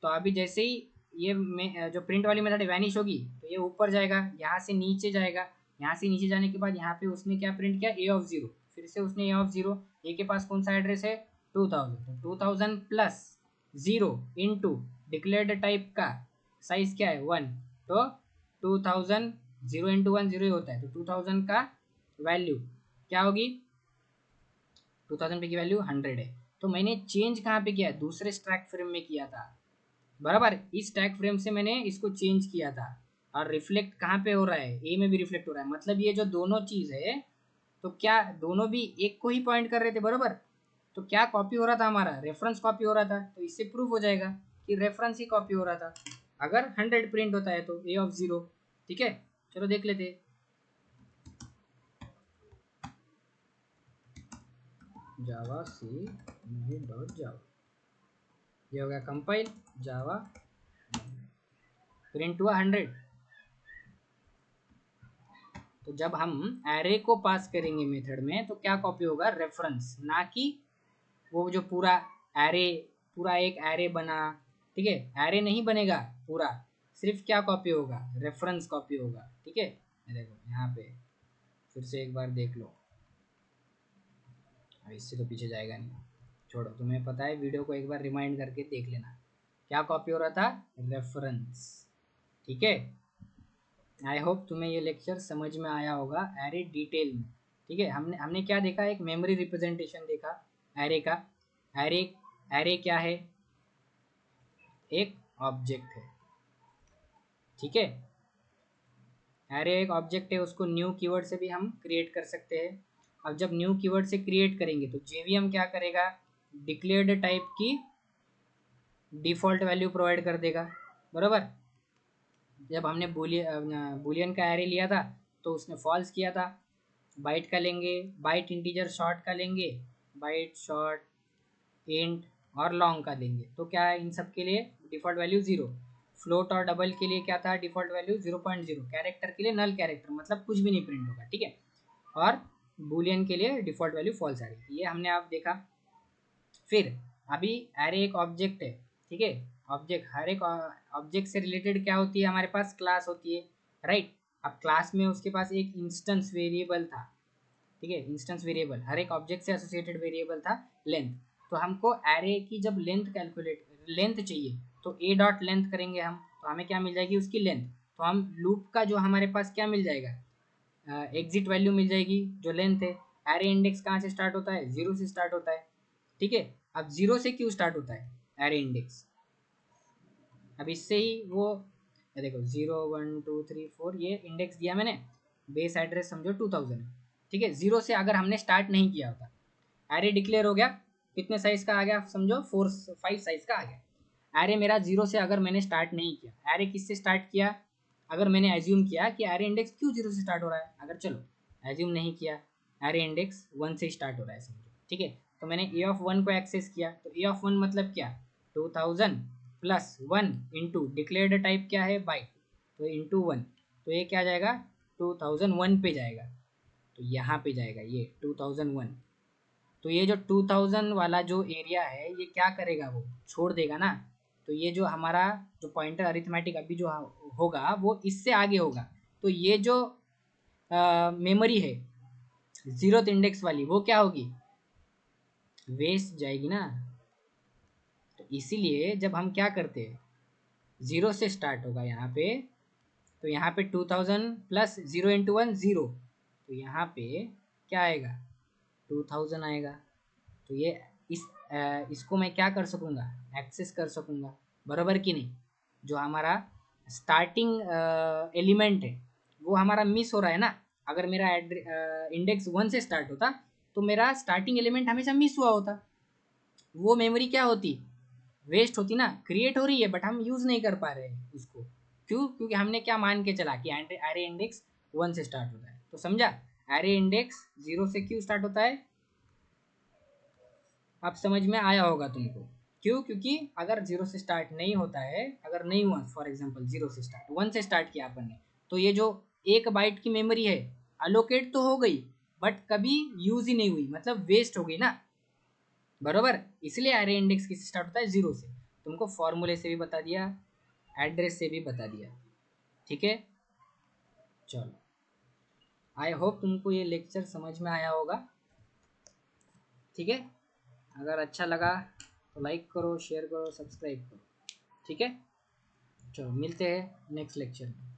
तो अभी जैसे ही ये जो प्रिंट वाली मेथड वैनिश होगी, तो ये ऊपर जाएगा, यहाँ से नीचे जाएगा, यहाँ से नीचे जाने के बाद यहाँ पे उसने क्या प्रिंट किया, ए ऑफ 0, फिर से उसने ए ऑफ 0, ए के पास कौन सा एड्रेस है, 2000, तो 2000 प्लस 0 इंटू डिक्लेयर्ड टाइप का साइज क्या है, 1, तो 2000, 0 इंटू 1 0 ही होता है, तो 2000 का वैल्यू क्या होगी, 2000 पे की वैल्यू 100 है। तो मैंने चेंज कहाँ पे किया, दूसरे स्टैक फ्रेम में किया था, बराबर। इस स्टैक फ्रेम से मैंने इसको चेंज किया था, और रिफ्लेक्ट कहाँ पे हो रहा है, ए में भी रिफ्लेक्ट हो रहा है, मतलब ये जो दोनों चीज़ है, तो क्या दोनों भी एक को ही पॉइंट कर रहे थे, बराबर। तो क्या कॉपी हो रहा था, हमारा रेफरेंस कॉपी हो रहा था, तो इससे प्रूफ हो जाएगा कि रेफरेंस ही कॉपी हो रहा था, अगर 100 प्रिंट होता है तो ए ऑफ 0, ठीक है। चलो देख लेते, जावा सी डॉट जावा, ये हो गया कंपाइल, जावा प्रिंट हुआ 100। तो जब हम एरे को पास करेंगे मेथड में, तो क्या कॉपी होगा, रेफरेंस, ना कि वो जो पूरा एरे, पूरा एक एरे बना, ठीक है, एरे नहीं बनेगा पूरा, सिर्फ क्या कॉपी होगा, रेफरेंस कॉपी होगा, ठीक है। ये देखो यहाँ पे फिर से एक बार देख लो, अब इससे तो पीछे जाएगा नहीं, छोड़ो, तुम्हें पता है, वीडियो को एक बार रिमाइंड करके देख लेना, क्या कॉपी हो रहा था, रेफरेंस, ठीक है। आई होप तुम्हें ये लेक्चर समझ में आया होगा एरे डिटेल में, ठीक है। हमने हमने क्या देखा, एक मेमोरी रिप्रेजेंटेशन देखा एरे का। एरे, एरे क्या है, एक ऑब्जेक्ट है, ठीक है। एरे एक ऑब्जेक्ट है, उसको न्यू कीवर्ड से भी हम क्रिएट कर सकते हैं। अब जब न्यू कीवर्ड से क्रिएट करेंगे, तो जेवीएम क्या करेगा, डिक्लेयर्ड टाइप की डिफ़ॉल्ट वैल्यू प्रोवाइड कर देगा, बराबर। जब हमने बुलियन का एरे लिया था, तो उसने फॉल्स किया था। बाइट का लेंगे, बाइट इंटीजर शॉर्ट का लेंगे, बाइट शॉर्ट इंट और लॉन्ग का लेंगे, तो क्या है, इन सब के लिए डिफ़ॉल्ट वैल्यू 0। फ्लोट और डबल के लिए क्या था, डिफ़ॉल्ट वैल्यू 0.0। कैरेक्टर के लिए नल कैरेक्टर, मतलब कुछ भी नहीं प्रिंट होगा, ठीक है। और बुलियन के लिए डिफ़ॉल्ट वैल्यू फॉल्स आ रही, ये हमने आप देखा। फिर अभी एरे एक ऑब्जेक्ट है, ठीक है। ऑब्जेक्ट, हर एक ऑब्जेक्ट से रिलेटेड क्या होती है, हमारे पास क्लास होती है, राइट। अब क्लास में उसके पास एक इंस्टेंस वेरिएबल था, ठीक है, इंस्टेंस वेरिएबल, हर एक ऑब्जेक्ट से एसोसिएटेड वेरिएबल था लेंथ। तो हमको एरे की जब लेंथ चाहिए, तो ए डॉट लेंथ करेंगे हम, तो हमें क्या मिल जाएगी, उसकी लेंथ। तो हम लूप का जो हमारे पास क्या मिल जाएगा, एग्जिट वैल्यू मिल जाएगी, जो लेंथ है। एरे इंडेक्स कहाँ से स्टार्ट होता है, 0 से स्टार्ट होता है, ठीक है। अब 0 से क्यों स्टार्ट होता है एरे इंडेक्स, अब इससे ही वो, ये देखो 0 1 2 3 4, ये इंडेक्स दिया मैंने, बेस एड्रेस समझो 2000 है, ठीक है। 0 से अगर हमने स्टार्ट नहीं किया होता, एरे डिक्लेयर हो गया, कितने साइज का आ गया, समझो 5 साइज का आ गया। एरे मेरा 0 से अगर मैंने स्टार्ट नहीं किया, एरे किससे स्टार्ट किया, अगर मैंने एज्यूम किया कि एरे इंडेक्स क्यों 0 से स्टार्ट हो रहा है, अगर चलो एज्यूम नहीं किया, एरे इंडेक्स 1 से स्टार्ट हो रहा है समझो, ठीक है। तो मैंने ए ऑफ 1 को एक्सेस किया, तो ए ऑफ 1 मतलब क्या, 2000 प्लस 1 इंटू डिक्लेयर्ड टाइप क्या है, बाइट, तो इंटू 1, तो ये क्या जाएगा, 2001 पे जाएगा, तो यहाँ पे जाएगा ये 2001। तो ये जो 2000 वाला जो एरिया है, ये क्या करेगा, वो छोड़ देगा ना। तो ये जो हमारा जो पॉइंटर अरिथमेटिक अभी जो होगा, वो इससे आगे होगा। तो ये जो मेमोरी है जीरोथ इंडेक्स वाली, वो क्या होगी, वेस्ट जाएगी ना। तो इसीलिए जब हम क्या करते हैं, 0 से स्टार्ट होगा यहाँ पे, तो यहाँ पे 2000 प्लस 0 इंटू 1 0, तो यहाँ पे क्या आएगा, 2000 आएगा। तो ये इसको मैं क्या कर सकूँगा, एक्सेस कर सकूँगा, बराबर कि नहीं। जो हमारा स्टार्टिंग एलिमेंट है वो हमारा मिस हो रहा है ना। अगर मेरा इंडेक्स 1 से स्टार्ट होता तो मेरा स्टार्टिंग एलिमेंट हमेशा मिस हुआ होता, वो मेमोरी क्या होती, वेस्ट होती ना। क्रिएट हो रही है बट हम यूज़ नहीं कर पा रहे हैं उसको, क्यों, क्योंकि हमने क्या मान के चला कि एरे इंडेक्स 1 से स्टार्ट होता है। तो समझा, एरे इंडेक्स 0 से क्यों स्टार्ट होता है, अब समझ में आया होगा तुमको। क्यों, क्योंकि अगर 0 से स्टार्ट नहीं होता है, अगर नहीं हुआ फॉर एग्जांपल 0 से स्टार्ट, 1 से स्टार्ट किया अपन ने, तो ये जो 1 बाइट की मेमोरी है अलोकेट तो हो गई बट कभी यूज ही नहीं हुई, मतलब वेस्ट हो गई ना, बरोबर। इसलिए एरे इंडेक्स किससे स्टार्ट होता है, 0 से। तुमको फॉर्मूले से भी बता दिया, एड्रेस से भी बता दिया, ठीक है। चलो, आई होप तुमको ये लेक्चर समझ में आया होगा, ठीक है। अगर अच्छा लगा तो लाइक करो, शेयर करो, सब्सक्राइब करो, ठीक है। चलो मिलते हैं नेक्स्ट लेक्चर में।